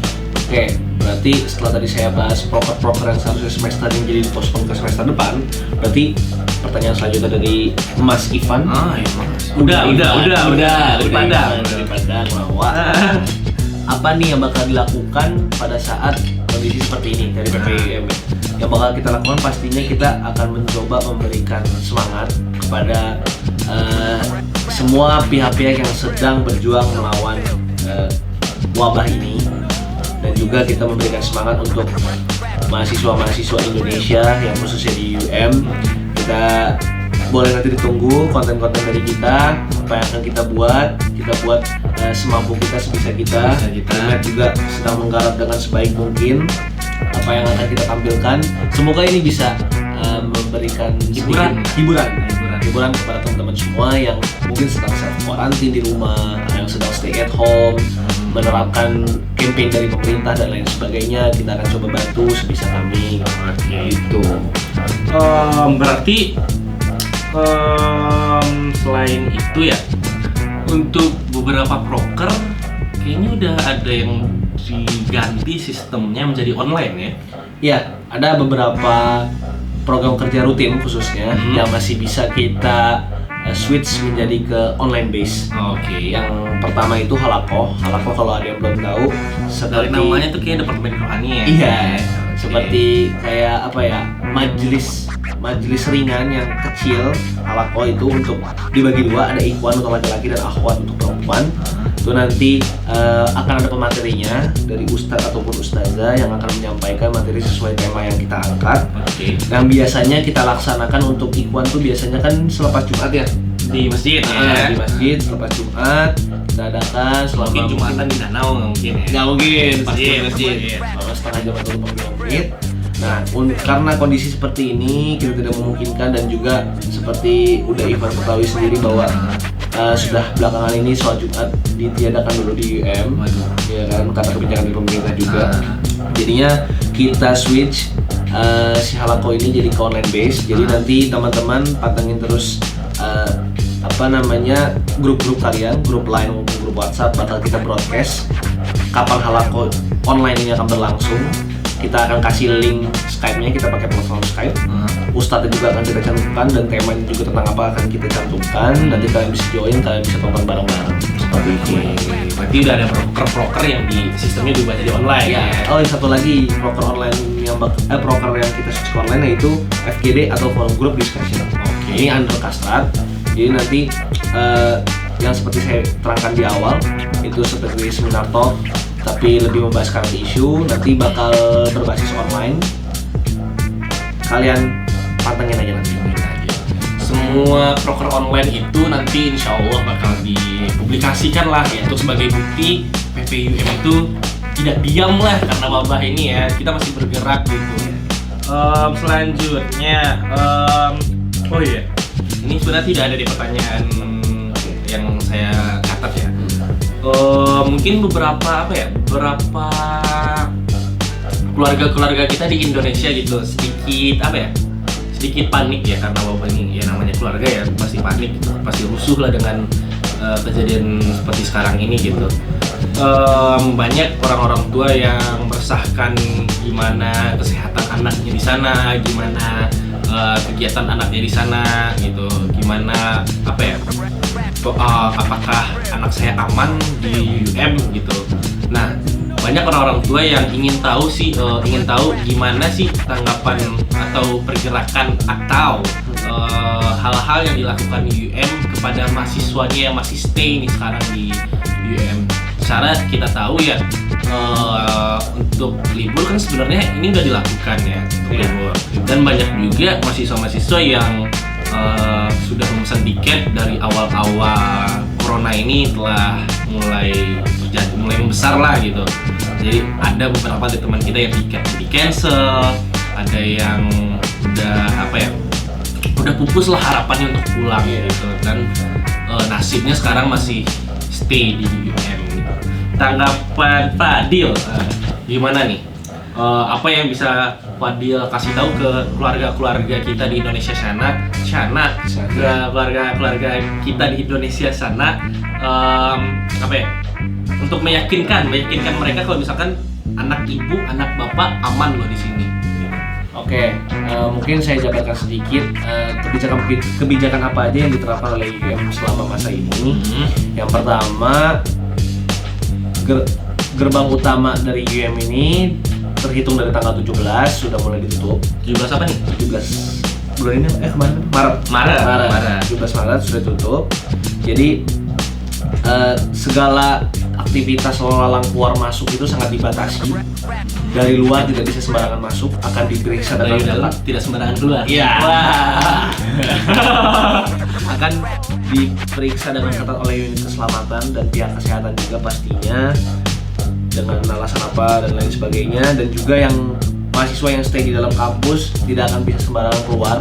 Oke, berarti setelah tadi saya bahas proker-proker yang seharusnya semester yang jadi dipospon ke semester depan, berarti pertanyaan selanjutnya dari Mas Ivan. Ya Mas. Udah Padang bahwa apa nih yang bakal dilakukan pada saat kondisi seperti ini dari PPIUM. Yang bakal kita lakukan pastinya kita akan mencoba memberikan semangat kepada semua pihak-pihak yang sedang berjuang melawan wabah ini, dan juga kita memberikan semangat untuk mahasiswa-mahasiswa Indonesia yang khususnya di UM. Kita boleh nanti ditunggu konten-konten dari kita, apa yang akan kita buat semampu kita, sebisa kita. Kita juga sedang menggarap dengan sebaik mungkin apa yang akan kita tampilkan. Semoga ini bisa memberikan hiburan kepada teman-teman semua yang mungkin sedang self quarantine di rumah, yang sedang stay at home, menerapkan campaign dari pemerintah dan lain sebagainya. Kita akan coba bantu sebisa kami. Gitu. Berarti selain itu ya, untuk beberapa proker kayaknya udah ada yang diganti sistemnya menjadi online ya? Ya, ada beberapa program kerja rutin khususnya yang masih bisa kita switch menjadi ke online base. Oke. Yang pertama itu Halako kalau ada yang belum tahu, Dari namanya tuh kayak departemen rohani ya? Iya, seperti kayak apa ya, majelis ringan yang kecil. Halako itu untuk dibagi dua, ada ikhwan untuk laki-laki dan akhwat untuk perempuan. Itu nanti akan ada pematerinya dari ustadz ataupun ustazah yang akan menyampaikan materi sesuai tema yang kita angkat. Yang biasanya kita laksanakan untuk ikhwan tuh biasanya kan selepas Jumat ya, di masjid ya? Di masjid selepas Jumat kita adakan selama mungkin Jumatan di danau nggak mungkin ya? Nggak mungkin, pasti Masjid. masjid selama setengah jam atau 45 menit. Nah, karena kondisi seperti ini kita tidak memungkinkan, dan juga seperti udah Ivan ketahui sendiri bahwa sudah belakangan ini sholat Jumat ditiadakan dulu di UM, ya kan, karena kebijakan dari pemerintah juga. Jadinya kita switch si Halako ini jadi ke online base. Jadi nanti teman-teman pantengin terus grup-grup kalian, grup Line maupun grup WhatsApp, bakal kita broadcast kapan Halako online ini akan berlangsung. Kita akan kasih link Skype-nya, kita pakai platform Skype. Ustadznya juga akan kita cantumkan, dan temanya juga tentang apa akan kita cantumkan. Nanti kalian bisa join, kalian bisa tonton bareng-bareng. Seperti itu. Berarti udah ada proker yang di sistemnya diubah jadi online ya? Oh, satu lagi proker online proker yang kita switch ke online, yaitu FGD atau Forum Group Discussion. Ini under Kastrat. Jadi nanti yang seperti saya terangkan di awal itu seperti seminar talk, tapi lebih membahas current issue. Nanti bakal berbasis online. Kalian pantengin aja nanti. semua proker online itu nanti insya Allah bakal dipublikasikan lah untuk sebagai bukti PPUM itu tidak diam lah karena wabah ini ya, kita masih bergerak gitu. Selanjutnya, oh iya, ini sudah tidak ada di pertanyaan yang saya catat ya. Mungkin beberapa keluarga kita di Indonesia gitu sedikit panik ya karena wabah ini. Ya namanya keluarga ya pasti panik gitu, pasti rusuh lah dengan kejadian seperti sekarang ini gitu. Banyak orang-orang tua yang meresahkan gimana kesehatan anaknya di sana, gimana kegiatan anaknya di sana gitu, gimana apakah anak saya aman di UM gitu. Nah, banyak orang-orang tua yang ingin tahu gimana sih tanggapan atau pergerakan atau hal-hal yang dilakukan di UM kepada mahasiswanya yang masih stay nih sekarang di UM. Secara kita tahu ya, untuk libur kan sebenarnya ini udah dilakukan ya untuk libur, dan banyak juga mahasiswa-mahasiswa yang sudah memesan tiket dari awal-awal corona ini telah mulai membesar lah gitu. Jadi ada beberapa dari teman kita yang tiketnya di cancel, ada yang udah pupus lah harapannya untuk pulang gitu, dan nasibnya sekarang masih stay di UM. Tanggapan Fadil gimana nih? Apa yang bisa Fadil kasih tahu ke keluarga-keluarga kita di Indonesia sana, keluarga-keluarga kita di Indonesia sana, untuk meyakinkan mereka kalau misalkan anak ibu, anak bapak aman loh di sini. Oke, mungkin saya jabarkan sedikit kebijakan apa aja yang diterapkan oleh UM selama masa ini. Yang pertama, gerbang utama dari UM ini terhitung dari tanggal 17 sudah mulai ditutup. 17 apa nih? 17 bulan ini kemarin Maret. 17 Maret sudah tutup. Jadi segala aktivitas lalu lalang keluar masuk itu sangat dibatasi. Dari luar tidak bisa sembarangan masuk, akan diperiksa dari dalam tidak sembarangan keluar. Iya. Akan diperiksa dengan ketat oleh unit keselamatan dan pihak kesehatan juga pastinya, dengan alasan apa dan lain sebagainya. Dan juga yang mahasiswa yang stay di dalam kampus tidak akan bisa sembarangan keluar.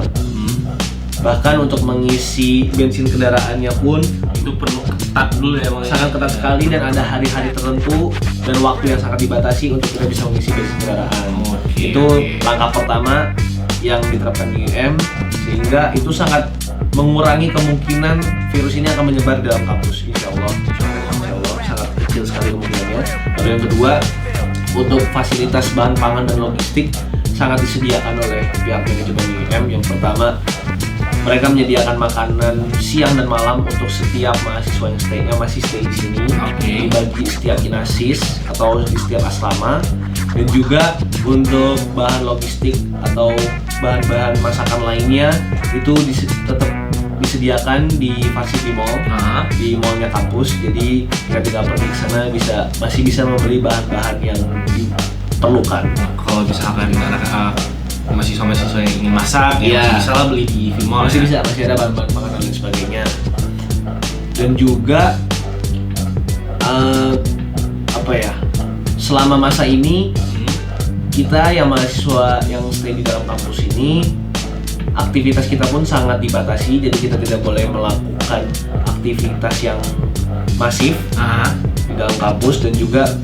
Bahkan untuk mengisi bensin kendaraannya pun itu perlu ketat dulu ya, sangat ketat sekali, dan ada hari-hari tertentu dan waktu yang sangat dibatasi untuk kita bisa mengisi bensin kendaraan. Itu langkah pertama yang diterapkan di UM, sehingga itu sangat mengurangi kemungkinan virus ini akan menyebar di dalam kampus. Insya Allah sangat kecil sekali kemungkinannya. Lalu yang kedua, untuk fasilitas bahan pangan dan logistik sangat disediakan oleh pihak manajemen UM. Yang pertama, mereka menyediakan makanan siang dan malam untuk setiap mahasiswa yang masih stay di sini. Dibagi setiap inasis atau di setiap asrama. Dan juga untuk bahan logistik atau bahan-bahan masakan lainnya itu tetap disediakan di Varsity Mall, di mallnya kampus. Jadi jika tidak pergi ke sana masih bisa membeli bahan-bahan yang diperlukan. Kalau misalkan mahasiswa yang ingin masak, bisa lah beli di Vimall. Masih ada bahan-bahan makanan dan sebagainya. Dan juga selama masa ini kita yang mahasiswa yang stay di dalam kampus ini, aktivitas kita pun sangat dibatasi. Jadi kita tidak boleh melakukan aktivitas yang masif di dalam kampus, dan juga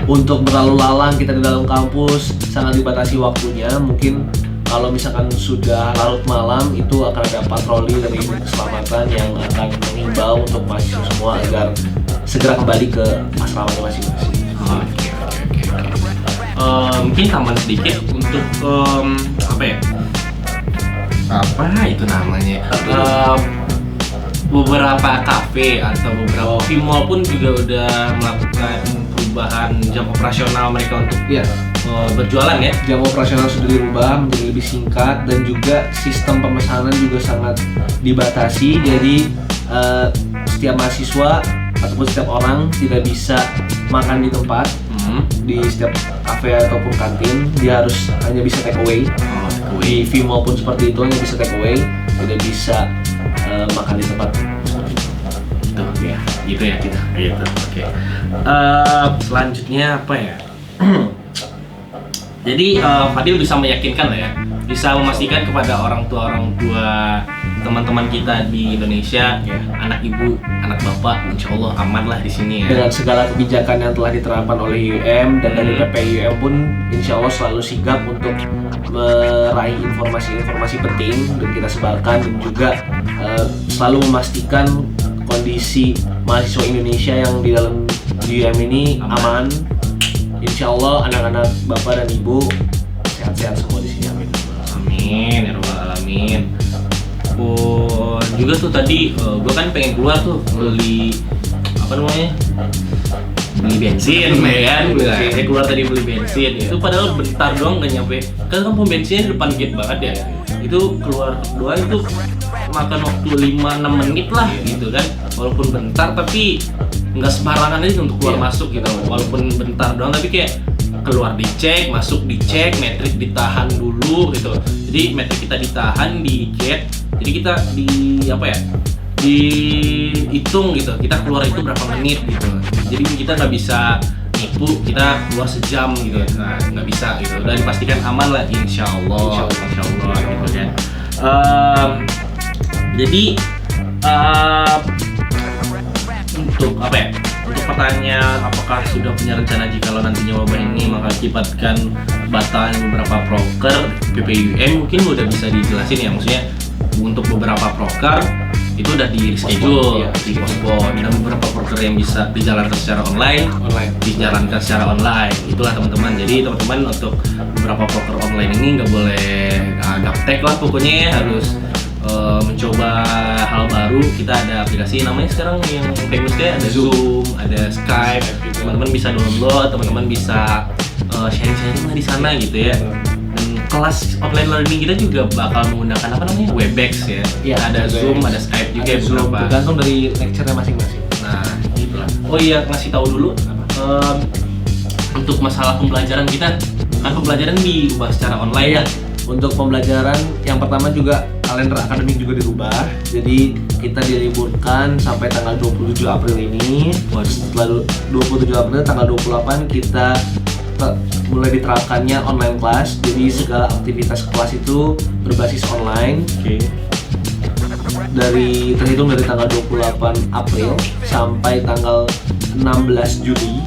untuk berlalu lalang kita di dalam kampus sangat dibatasi waktunya. Mungkin kalau misalkan sudah larut malam itu akan ada patroli dari unit keselamatan yang akan mengimbau untuk mahasiswa semua agar segera kembali ke asramanya masing-masing. Mungkin tambahan sedikit untuk itu namanya, beberapa kafe atau beberapa Vimall pun juga udah melakukan perubahan jam operasional mereka untuk berjualan ya. Jam operasional sudah dirubah menjadi lebih singkat, dan juga sistem pemesanan juga sangat dibatasi. Jadi setiap mahasiswa ataupun setiap orang tidak bisa makan di tempat di setiap kafe ataupun kantin, dia harus hanya bisa take away. di V maupun seperti itu hanya bisa take away, tidak bisa makan di tempat. Gitu ya, gitu ya kita. Gitu. Oke. Selanjutnya apa ya? Jadi Fadil bisa meyakinkan lah ya, bisa memastikan kepada orang tua teman-teman kita di Indonesia, Ya. anak ibu, anak bapak, insya Allah aman lah di sini ya. Dengan segala kebijakan yang telah diterapkan oleh UM dan dari PPUM pun insya Allah selalu sigap untuk meraih informasi-informasi penting dan kita sebarkan, dan juga selalu memastikan kondisi mahasiswa Indonesia yang di dalam UM ini aman. Insya Allah anak-anak bapak dan ibu sehat-sehat semua di sini, amin. Amin ya rabbal alamin. Oh, juga tuh tadi gue kan pengen keluar tuh beli apa namanya? Beli bensin, ya kan? Saya keluar tadi beli bensin. Itu padahal bentar doang nggak nyampe. Kan pom bensinnya di depan gate banget ya. Itu keluar doang itu makan waktu 5-6 menit lah gitu kan. Walaupun bentar tapi nggak sembarangan aja untuk keluar masuk gitu. Walaupun bentar doang tapi kayak keluar dicek, masuk dicek, metrik ditahan dulu gitu. Jadi metrik kita ditahan di gate. Jadi kita dihitung gitu. Kita keluar itu berapa menit gitu. Jadi kita nggak bisa nipu, kita keluar sejam gitu. Nah, nggak bisa gitu. Udah dipastikan aman lah, insya Allah gitu kan. Jadi untuk apa ya? Untuk pertanyaan apakah sudah punya rencana jika nantinya wabah ini mengakibatkan batalnya beberapa proker PPUM, mungkin udah bisa dijelasin ya, maksudnya untuk beberapa proker itu udah di schedule, di postpone, dan beberapa proker yang bisa dijalankan secara online dijalankan secara online. Itulah teman-teman. Jadi teman-teman untuk beberapa proker online ini nggak boleh gaptek lah, pokoknya harus mencoba hal baru. Kita ada aplikasi namanya sekarang yang famous ya, ada Zoom, ada Skype. Teman-teman bisa download, teman-teman bisa sharing-sharing lah di sana gitu ya. Dan kelas online learning kita juga bakal menggunakan apa namanya, Webex ya. Ya, ada Zoom, ada Skype juga beberapa. Tergantung dari lecture-nya masing-masing. Nah, itulah. Oh iya, ngasih tahu dulu untuk masalah pembelajaran kita, kan pembelajaran diubah secara online ya. Untuk pembelajaran yang pertama juga kalender akademik juga dirubah. Jadi kita diliburkan sampai tanggal 27 April ini. Setelah 27 April tanggal 28 kita mulai diterapkannya online class. Jadi segala aktivitas kelas itu berbasis online. Terhitung dari tanggal 28 April sampai tanggal 16 Juli.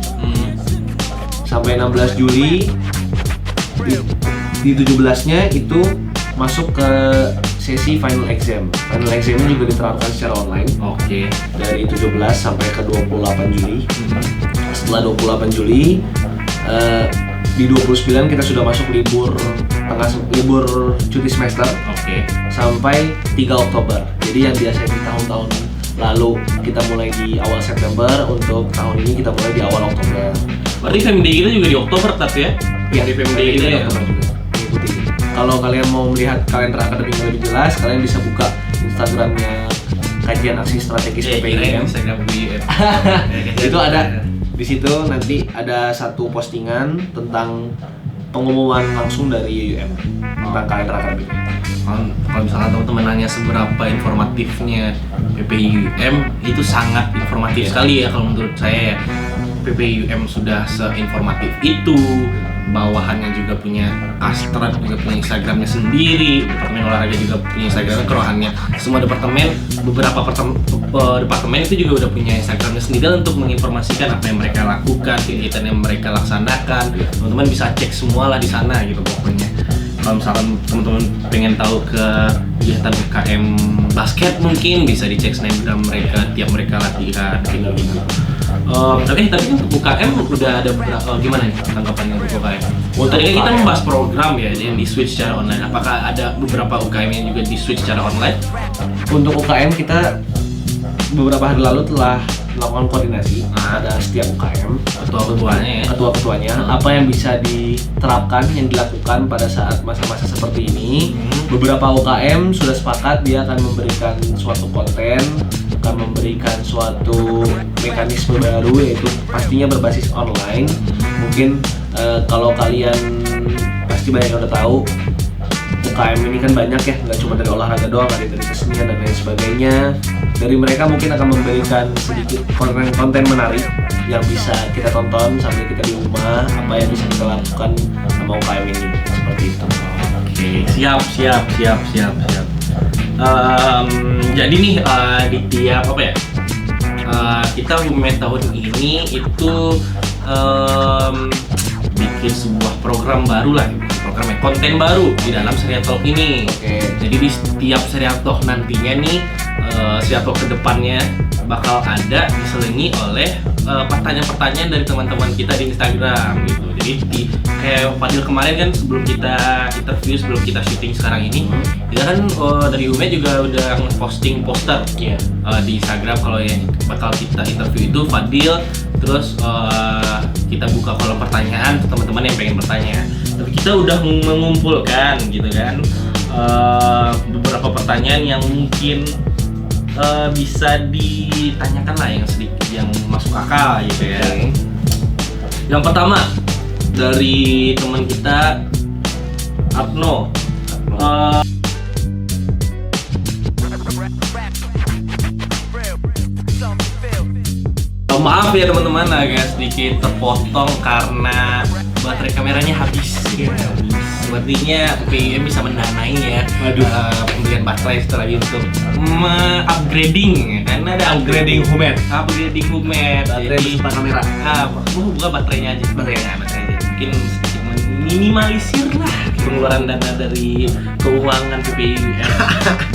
Sampai 16 Juli di 17-nya itu masuk ke sesi final exam. Final examnya juga diterapkan secara online. Dari 17 sampai ke 28 Juli. Setelah 28 Juli, di 29 kita sudah masuk libur cuti semester. Sampai 3 Oktober. Jadi yang biasanya di tahun-tahun lalu kita mulai di awal September, untuk tahun ini kita mulai di awal Oktober. Berarti FMD kita juga di Oktober tapi ya? Iya, di FMD kita ya. Kalau kalian mau melihat kalender akademik yang lebih jelas, kalian bisa buka Instagramnya Kajian Aksi Strategis PPUM. Instagram PPUM. Itu ada di situ, nanti ada satu postingan tentang pengumuman langsung dari UM tentang kalender akademik. Kalau misalnya teman-teman nanya seberapa informatifnya PPUM, itu sangat informatif sekali ya kalau menurut saya ya. PPUM sudah seinformatif itu, bawahannya juga punya Astrat, juga punya Instagramnya sendiri, departemen olahraga juga punya Instagramnya, kerohannya semua beberapa departemen itu juga udah punya Instagramnya sendiri untuk menginformasikan apa yang mereka lakukan, kegiatan yang mereka laksanakan. Teman-teman bisa cek semua lah di sana gitu pokoknya. Kalau misalkan teman-teman pengen tahu kegiatan UKM basket, mungkin bisa dicek snapgram mereka tiap mereka latihan kayak gitu. Tapi kan untuk UKM udah ada gimana nih tanggapannya untuk UKM? Tadi kan kita membahas program ya yang di switch secara online. Apakah ada beberapa UKM yang juga di switch secara online? Untuk UKM kita beberapa hari lalu telah melakukan koordinasi. Ada setiap UKM ketua-ketuanya apa yang bisa diterapkan, yang dilakukan pada saat masa-masa seperti ini. Beberapa UKM sudah sepakat dia akan memberikan suatu konten, akan memberikan suatu mekanisme baru, yaitu pastinya berbasis online. Mungkin kalau kalian pasti banyak yang udah tahu, UKM ini kan banyak ya, nggak cuma dari olahraga doang, ada dari kesenian dan lain sebagainya. Dari mereka mungkin akan memberikan sedikit konten menarik yang bisa kita tonton sambil kita di rumah, apa yang bisa kita lakukan sama UKM ini, seperti itu. Oke, siap. Jadi nih di tiap apa ya? Kita Women tahun ini itu bikin sebuah program baru lah, konten baru di dalam Serial Talk ini. Oke. Jadi di setiap Serial Talk nantinya nih, Serial Talk kedepannya bakal ada diselingi oleh pertanyaan-pertanyaan dari teman-teman kita di Instagram gitu. Jadi kayak Fadil kemarin kan sebelum kita interview, sebelum kita syuting sekarang ini, kita kan dari UME juga udah nge-posting poster di Instagram kalau yang bakal kita interview itu Fadil, terus kita buka kolom pertanyaan untuk teman-teman yang pengen bertanya. Tapi kita udah mengumpulkan gitu kan beberapa pertanyaan yang mungkin bisa ditanyakan lah, yang sedikit yang masuk akal gitu ya. Yang pertama dari teman kita Abno. Maaf ya teman-teman, agak sedikit terpotong karena baterai kameranya habis. Sepertinya PIM bisa mendanai ya pembelian baterai setelah itu untuk upgrading, karena ada upgrading humet. Baterai beserta kamera. Bukan baterainya aja, baterainya aja. Mungkin sedikit minimalisir lah pengeluaran dana dari keuangan PPIM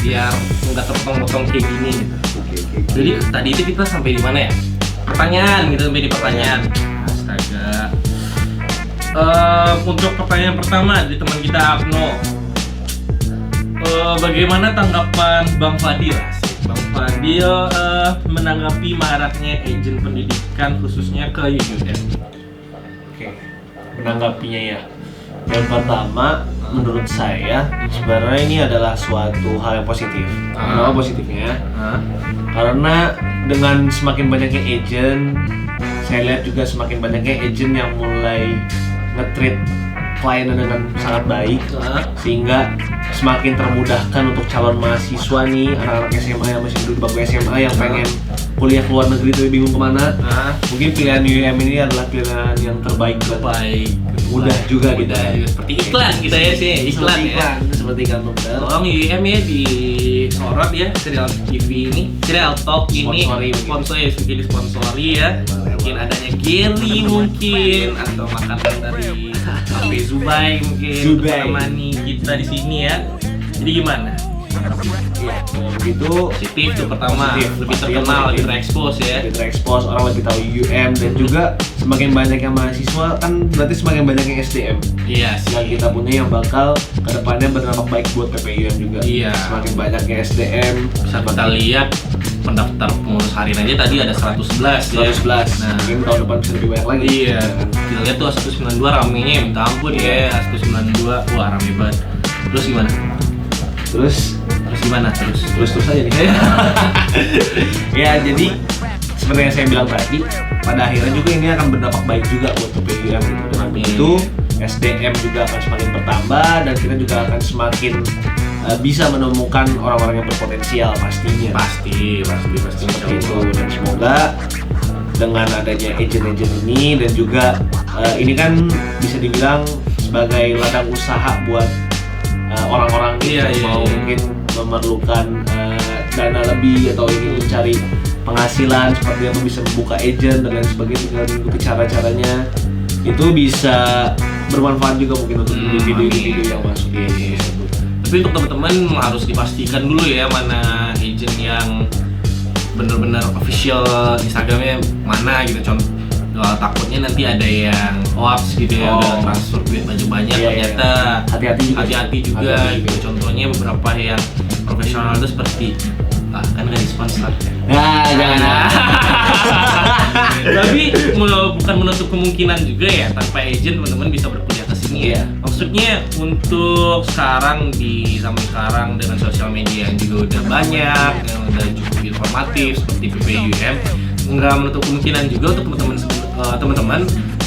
biar nggak terpotong-potong kayak gini. Jadi tadi itu kita sampai di mana ya? Pertanyaan gitu, sampai di pertanyaan. Astaga. Untuk pertanyaan pertama dari teman kita Abno, bagaimana tanggapan Bang Fadil? Bang Fadil menanggapi maraknya agen pendidikan khususnya ke UUM. Oke, menanggapinya ya. Yang pertama, menurut saya sebenarnya ini adalah suatu hal yang positif. Kenapa positifnya? Karena dengan semakin banyaknya agent, saya lihat juga semakin banyaknya agent yang mulai nge-treat kliennya dengan sangat baik, sehingga semakin termudahkan untuk calon mahasiswa nih, anak-anak SMA yang masih duduk di bangku SMA yang pengen kuliah ke luar negeri tapi bingung kemana. Mungkin pilihan UUM ini adalah pilihan yang terbaik buat mudah juga gitu ya. Seperti iklan kita ya sih, iklan ya. Seperti iklan benar. Tolong UUM ya disorot ya, Serial TV ini, Serial Talk ini sponsori ya. Mungkin adanya Geli mungkin, atau makanan dari Cafe Zubai mungkin menemani kita di sini ya. Jadi gimana? Itu positif tuh pertama, lebih terkenal, lebih terekspos ya. Lebih terekspos, orang lebih tahu UUM, dan juga semakin banyaknya mahasiswa kan berarti semakin banyaknya SDM. Iya sih. Yang kita punya yang bakal kedepannya berdampak baik buat PPIUM juga. Iya. Semakin banyaknya SDM, bisa kita lihat pendaftar pengurus harian aja tadi ada 111 ya. Nah, mungkin tahun depan bisa lebih banyak lagi. Iya. Kita lihat tuh 192 ramenya minta ampun ya. 192 wah rame banget. Terus gimana? Terus aja nih. Ya, jadi seperti yang saya bilang tadi, pada akhirnya juga ini akan berdampak baik juga buat PPIUM gitu. Dengan begitu, SDM juga akan semakin bertambah dan kita juga akan semakin bisa menemukan orang-orang yang berpotensial pastinya. Pasti Seperti itu, dan semoga dengan adanya agent-agent ini dan juga ini kan bisa dibilang sebagai ladang usaha buat orang-orang yang mau mungkin memerlukan dana lebih atau ingin mencari penghasilan seperti apa, bisa membuka agent dan lain sebagainya, dengan mengikuti cara-caranya itu bisa bermanfaat juga mungkin untuk individu-individu yang masuk ini. Tapi untuk teman-teman harus dipastikan dulu ya mana agent yang benar-benar official Instagramnya mana gitu. Contoh takutnya nanti ada yang hoax gitu ya, udah transfer duit banyak ternyata hati-hati juga gitu. Contohnya beberapa yang profesional itu seperti kan nggak disponsor. Jangan. Tapi bukan menutup kemungkinan juga ya tanpa agent teman-teman bisa berkuliah ke sini ya. Maksudnya untuk sekarang di zaman sekarang dengan sosial media yang juga udah banyak, yang udah cukup informatif seperti PPIUM, nggak menutup kemungkinan juga untuk teman-teman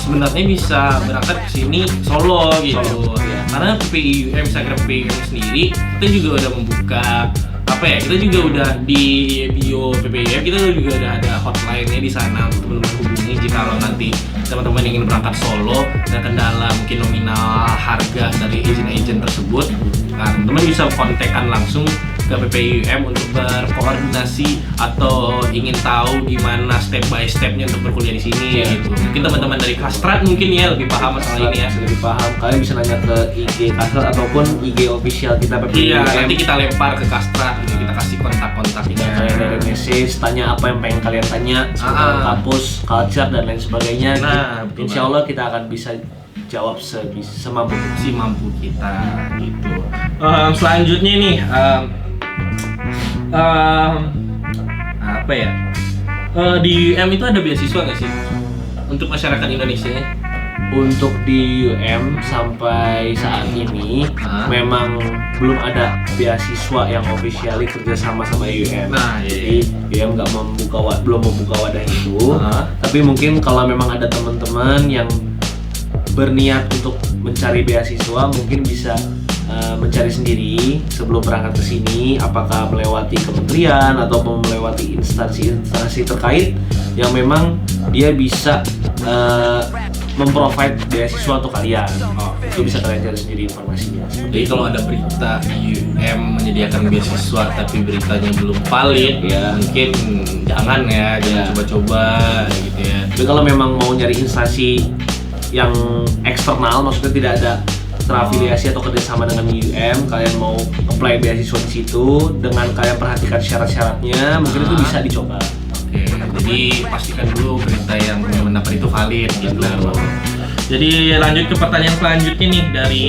sebenarnya bisa berangkat ke sini solo gitu. Solo, ya. Karena PPIUM, Instagram PPIUM sendiri kita juga udah membuka apa ya? Kita juga udah di bio PPIUM kita juga udah ada hotline-nya di sana untuk teman-teman hubungi jika kalau nanti teman-teman ingin berangkat solo dan kendala mungkin nominal harga dari agent-agent tersebut. Nah, teman-teman bisa kontakkan langsung ke PPIUM untuk berkoordinasi atau ingin tahu gimana step by stepnya untuk berkuliah di sini gitu. Mungkin teman-teman dari Kastrat mungkin ya lebih paham masalah ini ya. Lebih paham. Kalian bisa nanya ke IG Kastrat ataupun IG official kita PPIUM. Iya, nanti kita lempar ke Kastrat gitu. Kita kasih kontak-kontaknya. Kalian dari message, tanya apa yang pengen kalian tanya seputar kampus, culture dan lain sebagainya. Nah, Insya Allah kita akan bisa jawab semampu kita gitu. Selanjutnya nih apa ya? Di UM itu ada beasiswa nggak sih untuk masyarakat Indonesia? Untuk di UM sampai saat ini memang belum ada beasiswa yang officially kerjasama sama UM. Nah, jadi UM nggak belum membuka wadah itu. Tapi mungkin kalau memang ada teman-teman yang berniat untuk mencari beasiswa, mungkin bisa mencari sendiri sebelum berangkat ke sini, apakah melewati kementerian atau melewati instansi-instansi terkait yang memang dia bisa memprovide beasiswa untuk kalian. Itu bisa kalian cari sendiri informasinya. Jadi kalau ada berita UM menyediakan beasiswa tapi beritanya belum valid, ya mungkin jangan coba-coba gitu ya. Tapi kalau memang mau nyari instansi yang eksternal, maksudnya tidak ada terafiliasi atau kerjasama dengan UM, kalian mau apply beasiswa di situ dengan kalian perhatikan syarat-syaratnya, mungkin itu bisa dicoba. Oke, jadi pastikan dulu berita yang benar-benar itu valid gitu. Jadi lanjut ke pertanyaan selanjutnya nih dari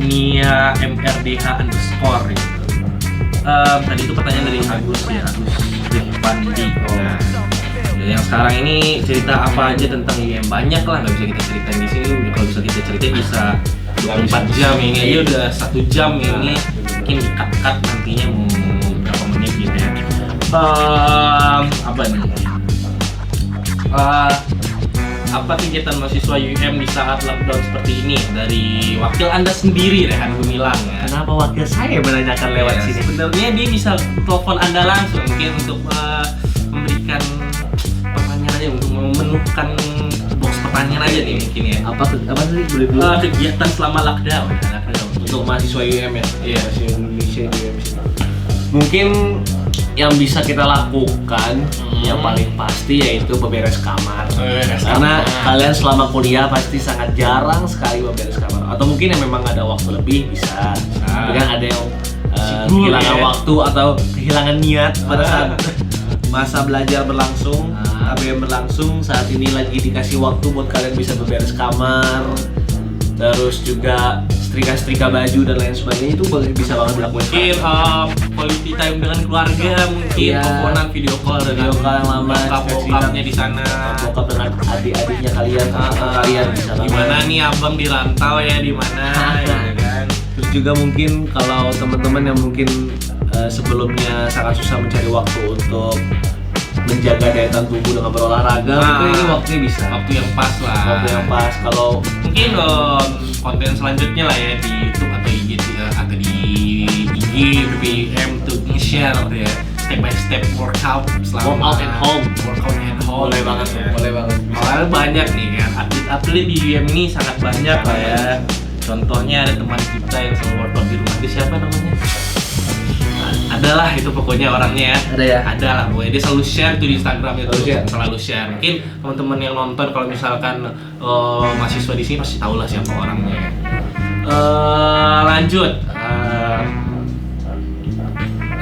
Nia MRDH _ gitu. Tadi itu pertanyaan dari Agus Rifandi. Yang sekarang ini cerita apa aja tentang UM, banyak lah, nggak bisa kita ceritain di sini. Kalau bisa kita ceritain bisa 24 jam, ini aja udah 1 jam ini, mungkin di-cut nantinya mau berapa menit gitu ya. Apa nih? Apa kegiatan mahasiswa UM di saat lockdown seperti ini dari wakil Anda sendiri, Rehan Gumilang ya? Kenapa wakil saya menanyakan lewat sini? Sebenarnya dia bisa telepon Anda langsung mungkin untuk memberikan pertanyaan aja, untuk memenuhkan box pertanyaan aja nih mungkin ya. Apa tadi boleh kegiatan selama lockdown untuk mahasiswa UM ya? Iya, mahasiswa Indonesia di UM sini. Mungkin yang bisa kita lakukan yang paling pasti yaitu beberes kamar. Karena kalian selama kuliah pasti sangat jarang sekali beberes kamar. Atau mungkin yang memang ada waktu lebih bisa. Tapi kan ada yang kehilangan waktu atau kehilangan niat pada saat masa belajar berlangsung, ABM berlangsung. Saat ini lagi dikasih waktu buat kalian bisa beberes kamar, terus juga setrika baju dan lain sebagainya, itu bisa banget dilakukan. Mungkin quality time dengan keluarga, mungkin teleponan, video call yang lama, bokapnya di sana, bokap dengan adik-adiknya kalian bisa banget. Gimana nih abang di rantau ya, di mana ya kan. Terus juga mungkin kalau teman-teman yang mungkin sebelumnya sangat susah mencari waktu untuk menjaga daya tahan tubuh dengan berolahraga, mungkin ini waktunya bisa. Waktu yang pas lah. Waktu yang pas. Kalau mungkin konten selanjutnya lah ya di YouTube atau IG atau di IG BBM tuh nge-share ya step by step workout workout at home. Boleh banget ya. Boleh banget. Soalnya banyak nih kan atlet di UM ini sangat banyak lah ya. Contohnya ada teman kita yang selalu workout di rumah, itu siapa namanya? Adalah itu pokoknya orangnya ya. Ada ya? Ada lah, pokoknya dia selalu share tuh di Instagramnya tuh, selalu share. Mungkin teman-teman yang nonton kalau misalkan mahasiswa di sini pasti tahu lah siapa orangnya. Lanjut.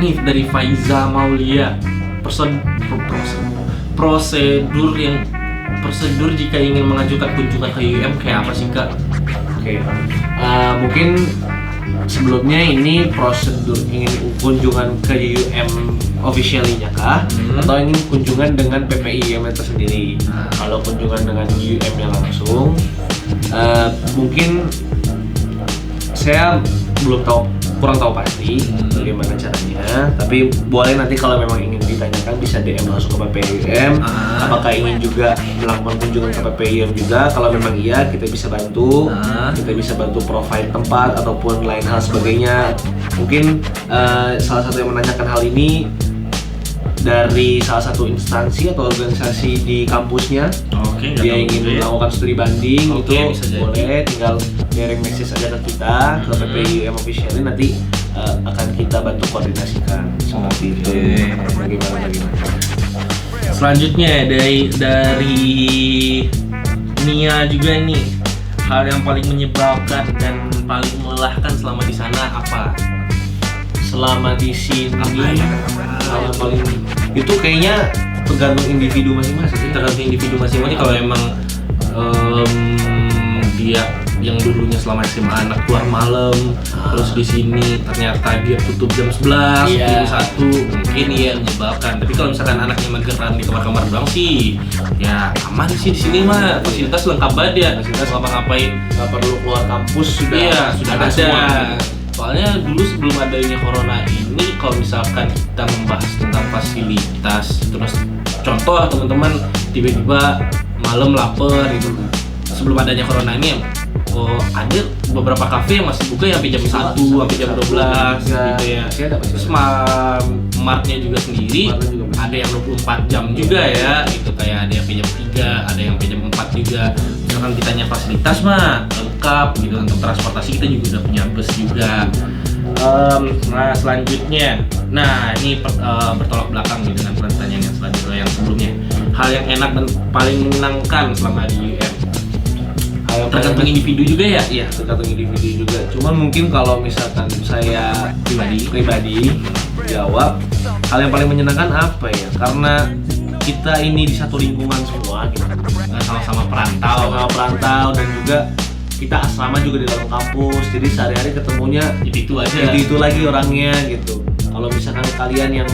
Nih dari Faiza Maulia, prosedur jika ingin mengajukan kunjungan ke UM kayak apa sih Kak? Oke. Mungkin sebelumnya ini prosedur ingin kunjungan ke UM officially-nya kah? Atau ingin kunjungan dengan PPIUM itu sendiri? Kalau kunjungan dengan UM-nya langsung, mungkin saya belum tahu kurang tahu pasti bagaimana caranya. Tapi boleh nanti kalau memang ingin ditanyakan bisa DM langsung ke PPIUM. Apakah ingin juga melakukan kunjungan ke PPIUM juga? Kalau memang iya, kita bisa bantu. Kita bisa bantu provide tempat ataupun lain hal sebagainya. Mungkin salah satu yang menanyakan hal ini dari salah satu instansi atau organisasi di kampusnya. Dia ingin melakukan studi banding, itu boleh tinggal direct message aja ke kita ke PPIUM official, nanti akan kita bantu koordinasikan seperti itu. Bagaimana? Selanjutnya dari Nia juga nih, hal yang paling menyebalkan dan paling melelahkan selama di sana apa? Selama di sini hal yang paling itu kayaknya tergantung individu masing-masing. Kalau emang dia yang dulunya selama SMA anak keluar malam, terus di sini ternyata dia tutup jam 11, jam 1, mungkin iya menyebalkan. Tapi kalau misalkan anaknya mageran di kamar-kamar doang sih, ya aman sih di sini mah, fasilitas lengkap banget ya. Fasilitas ngapa-ngapain, nggak perlu keluar kampus, sudah ada semua. Soalnya dulu sebelum adanya corona ini, kalau misalkan kita membahas tentang fasilitas, terus contoh teman-teman tiba-tiba malam lapar gitu, sebelum adanya corona ini ada beberapa kafe yang masih buka yang sampai jam 1, sampai jam 12 gitu ya. Terus martnya juga sendiri ada yang 24 jam juga ya, gitu, kayak ada yang sampai jam 3, ada yang sampai jam 4 juga. Misalkan ditanya fasilitas mah lengkap gitu, untuk transportasi kita juga udah punya bus juga. Nah selanjutnya, ini bertolak belakang nih dengan pertanyaan yang selanjutnya, yang sebelumnya. Hal yang enak dan paling menyenangkan selama di UM. Tergantung individu juga ya? Iya, tergantung individu juga. Cuman mungkin kalau misalkan saya pribadi jawab, hal yang paling menyenangkan apa ya? Karena kita ini di satu lingkungan semua gitu. Sama-sama perantau dan juga kita asrama juga di dalam kampus. Jadi sehari-hari ketemunya itu aja. Itu lagi orangnya gitu. Kalau misalkan kalian yang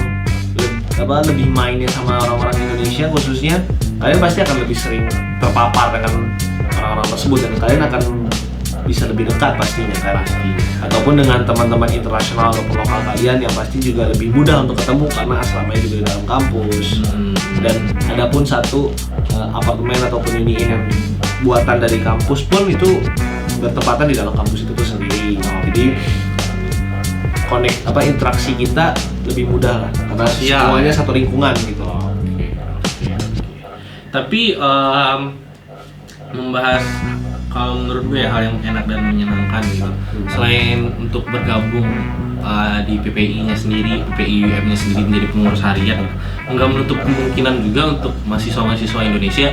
lebih mainnya sama orang-orang Indonesia khususnya, kalian pasti akan lebih sering terpapar dengan orang-orang tersebut dan kalian akan bisa lebih dekat pastinya kan. Ataupun dengan teman-teman internasional ataupun lokal kalian yang pasti juga lebih mudah untuk ketemu karena asramanya juga di dalam kampus. Dan adapun satu apartemen ataupun unit yang buatan dari kampus pun itu bertepatan di dalam kampus itu sendiri. Jadi interaksi kita lebih mudah lah karena semuanya satu lingkungan gitu. Tapi membahas kalau menurut gue hal yang enak dan menyenangkan gitu, selain untuk bergabung di PPI-nya sendiri, PPIUM-nya sendiri menjadi pengurus harian, nggak menutup kemungkinan juga untuk mahasiswa-mahasiswa Indonesia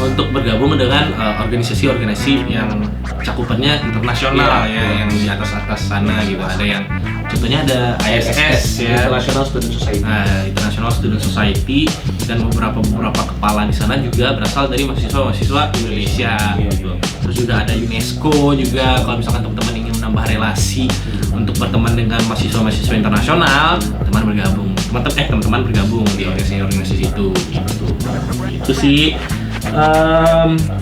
untuk bergabung dengan organisasi-organisasi yang cakupannya internasional yang di atas sana gitu. Ada yang contohnya ada ISS ya, International Student Society, dan beberapa kepala di sana juga berasal dari mahasiswa Indonesia gitu. Terus juga ada UNESCO juga, kalau misalkan teman-teman ingin menambah relasi untuk berteman dengan mahasiswa internasional, teman-teman bergabung di organisasi itu gitu. Itu sih.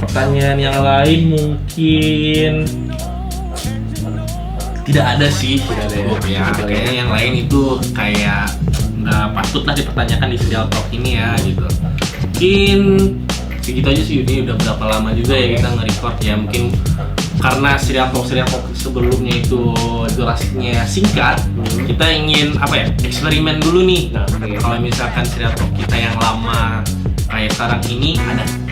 Pertanyaan yang lain mungkin tidak ada sih, kayaknya yang lain itu kayak nggak patut lah dipertanyakan di Serial Talk ini ya gitu. Mungkin segitu aja sih, ini udah berapa lama juga ya kita nge-record ya. Mungkin karena Serial Talk sebelumnya itu durasinya singkat, kita ingin eksperimen dulu nih. Kalau misalkan Serial Talk kita yang lama kayak sekarang ini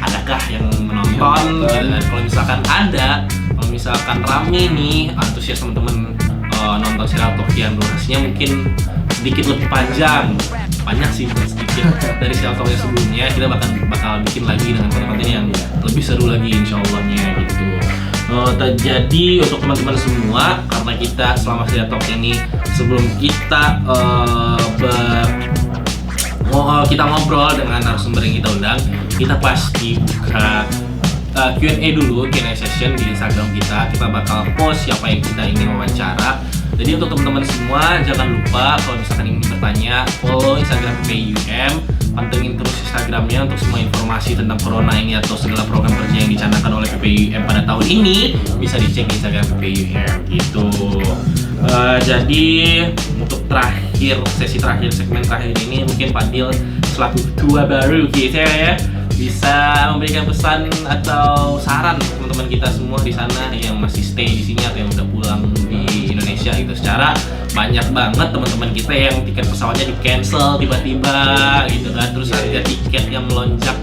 adakah yang menonton gitu. Kalau misalkan rame nih antusias teman-teman nonton Serial Talk yang durasinya mungkin sedikit lebih panjang, banyak sih bukan sedikit dari Serial Talk yang sebelumnya, kita bakal bikin lagi dengan konten-konten yang lebih seru lagi insyaallah-nya gitu. Jadi untuk teman-teman semua, karena kita selama Serial Talk ini sebelum kita kita ngobrol dengan narasumber yang kita undang, kita pasti buka Q&A dulu, Q&A session di Instagram kita. Kita bakal post siapa yang kita ingin wawancara. Jadi untuk teman-teman semua, jangan lupa kalau misalkan ingin bertanya, follow Instagram PPIUM, pantengin terus Instagramnya untuk semua informasi tentang corona ini atau segala program kerja yang dicanangkan oleh PPIUM pada tahun ini bisa dicek di Instagram PPIUM gitu. Jadi untuk sesi terakhir, segmen terakhir ini mungkin Pak Dil selaku ketua baru kita ya bisa memberikan pesan atau saran untuk teman-teman kita semua di sana yang masih stay di sini atau yang udah pulang di Indonesia gitu. Secara banyak banget teman-teman kita yang tiket pesawatnya di cancel tiba-tiba gitu kan, terus harga tiket yang melonjak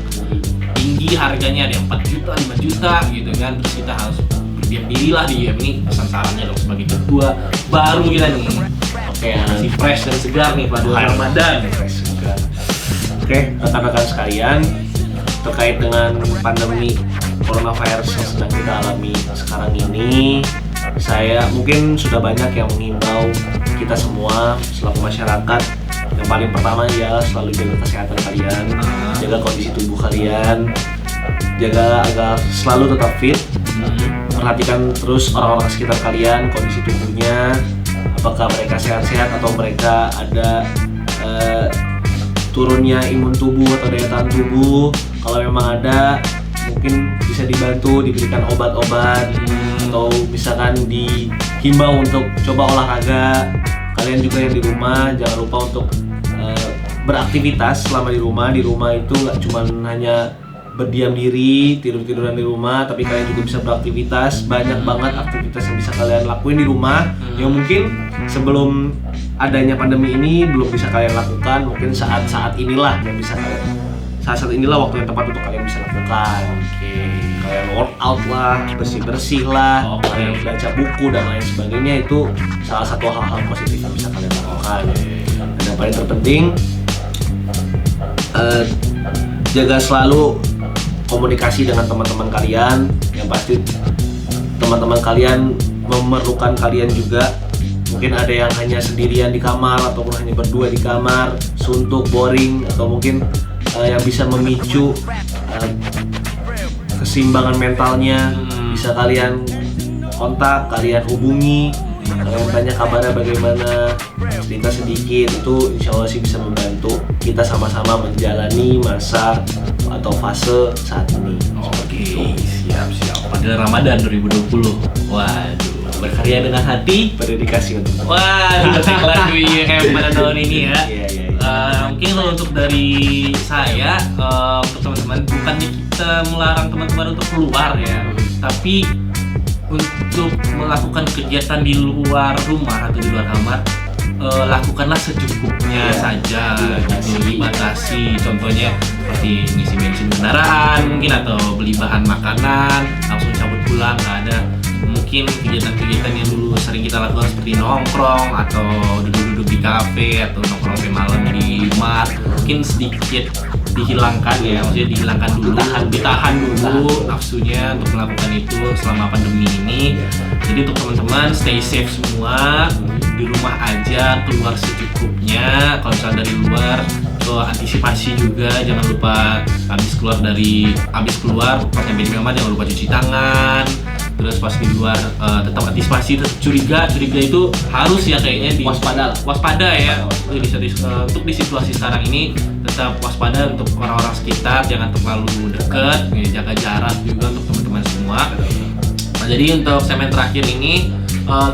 tinggi harganya, ada yang 4 juta, 5 juta gitu kan, terus kita harus berdiam diri lah di ini. Pesan sarannya dong sebagai ketua baru kita nih. Oke, masih fresh dan segar nih pada Ramadan. Oke, rekan-rekan sekalian, terkait dengan pandemi coronavirus yang sedang kita alami sekarang ini, saya mungkin sudah banyak yang mengimbau kita semua selaku masyarakat. Yang paling pertama ya selalu jaga kesehatan kalian, jaga kondisi tubuh kalian, jaga agar selalu tetap fit. Perhatikan terus orang-orang sekitar kalian, kondisi tubuhnya, apakah mereka sehat-sehat atau mereka ada turunnya imun tubuh atau daya tahan tubuh. Kalau memang ada, mungkin bisa dibantu diberikan obat-obat, atau misalkan dihimbau untuk coba olahraga. Kalian juga yang di rumah jangan lupa untuk beraktivitas selama di rumah. Di rumah itu nggak cuma hanya berdiam diri, tidur-tiduran di rumah, tapi kalian juga bisa beraktivitas. Banyak banget aktivitas yang bisa kalian lakuin di rumah yang mungkin sebelum adanya pandemi ini belum bisa kalian lakukan. Mungkin saat-saat inilah yang bisa kalian, saat inilah waktu yang tepat untuk kalian bisa lakukan. Kalian workout lah, bersih-bersih lah, kalian baca buku dan lain sebagainya. Itu salah satu hal-hal positif yang bisa kalian lakukan. Dan yang paling terpenting, jaga selalu komunikasi dengan teman-teman kalian. Yang pasti teman-teman kalian memerlukan kalian juga. Mungkin ada yang hanya sendirian di kamar ataupun hanya berdua di kamar, suntuk, boring, atau mungkin yang bisa memicu keseimbangan mentalnya. Bisa kalian kontak, kalian hubungi, kalian tanya kabarnya bagaimana, cerita sedikit. Itu insya Allah sih bisa membantu kita sama-sama menjalani masa atau fase saat ini. Oke, siap. Pada Ramadan 2020. Waduh, berkarya dengan hati, berdedikasi untuk waduh, lagu IEM pada tahun ini ya. Iya. Mungkin kalau untuk dari saya, untuk teman-teman, bukannya kita melarang teman-teman untuk keluar ya, tapi untuk melakukan kegiatan di luar rumah atau di luar kamar, lakukanlah secukupnya saja, gitu, dibatasi. Contohnya seperti ngisi bensin kendaraan mungkin, atau beli bahan makanan langsung cabut pulang, nggak ada. Mungkin kegiatan-kegiatan yang dulu sering kita lakukan seperti nongkrong atau duduk-duduk di kafe atau nongkrong sampai malam di mart, mungkin sedikit dihilangkan ya, maksudnya dihilangkan dulu, ditahan dulu nafsunya untuk melakukan itu selama pandemi ini. Jadi untuk teman-teman stay safe semua, di rumah aja, keluar secukupnya. Kalau misalnya dari luar, antisipasi juga, jangan lupa habis keluar pas nyampe di kamar jangan lupa cuci tangan. Terus pas di luar tetap antisipasi, tetap curiga itu harus ya kayaknya waspada ya. Untuk di situasi sekarang ini tetap waspada untuk orang-orang sekitar, jangan terlalu dekat, jaga jarak juga untuk teman-teman semua. Nah, jadi untuk segmen terakhir ini,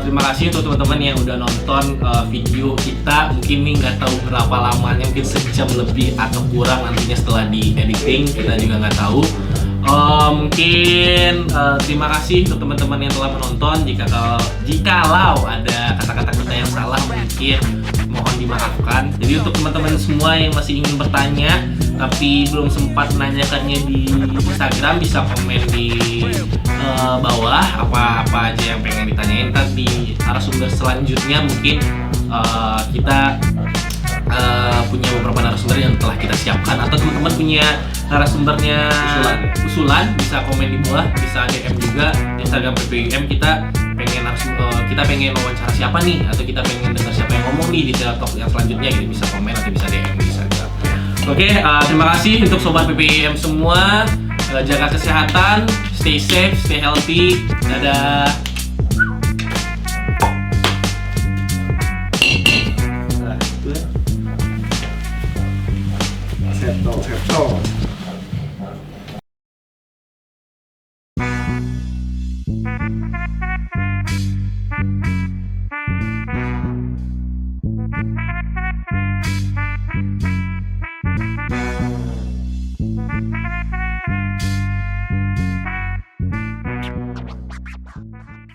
terima kasih untuk teman-teman yang udah nonton video kita. Mungkin nih nggak tahu berapa lamanya, mungkin sejam lebih atau kurang nantinya setelah di editing, kita juga nggak tahu. Mungkin terima kasih untuk teman-teman yang telah menonton. Jikalau ada kata-kata kita yang salah, mungkin mohon dimaafkan. Jadi untuk teman-teman semua yang masih ingin bertanya tapi belum sempat menanyakannya di Instagram, bisa komen di bawah apa aja yang pengen ditanyain. Ntar di narasumber selanjutnya mungkin kita punya beberapa narasumber yang telah kita siapkan, atau teman-teman punya narasumbernya usulan bisa komen di bawah, bisa DM juga di Instagram PPUM. Kita pengen wawancara siapa nih, atau kita pengen dengar siapa yang ngomong nih di talk yang selanjutnya gitu, bisa komen atau bisa DM di Instagram. Oke, terima kasih untuk sobat PPUM semua. Jaga kesehatan, stay safe, stay healthy. Dadah. Septo.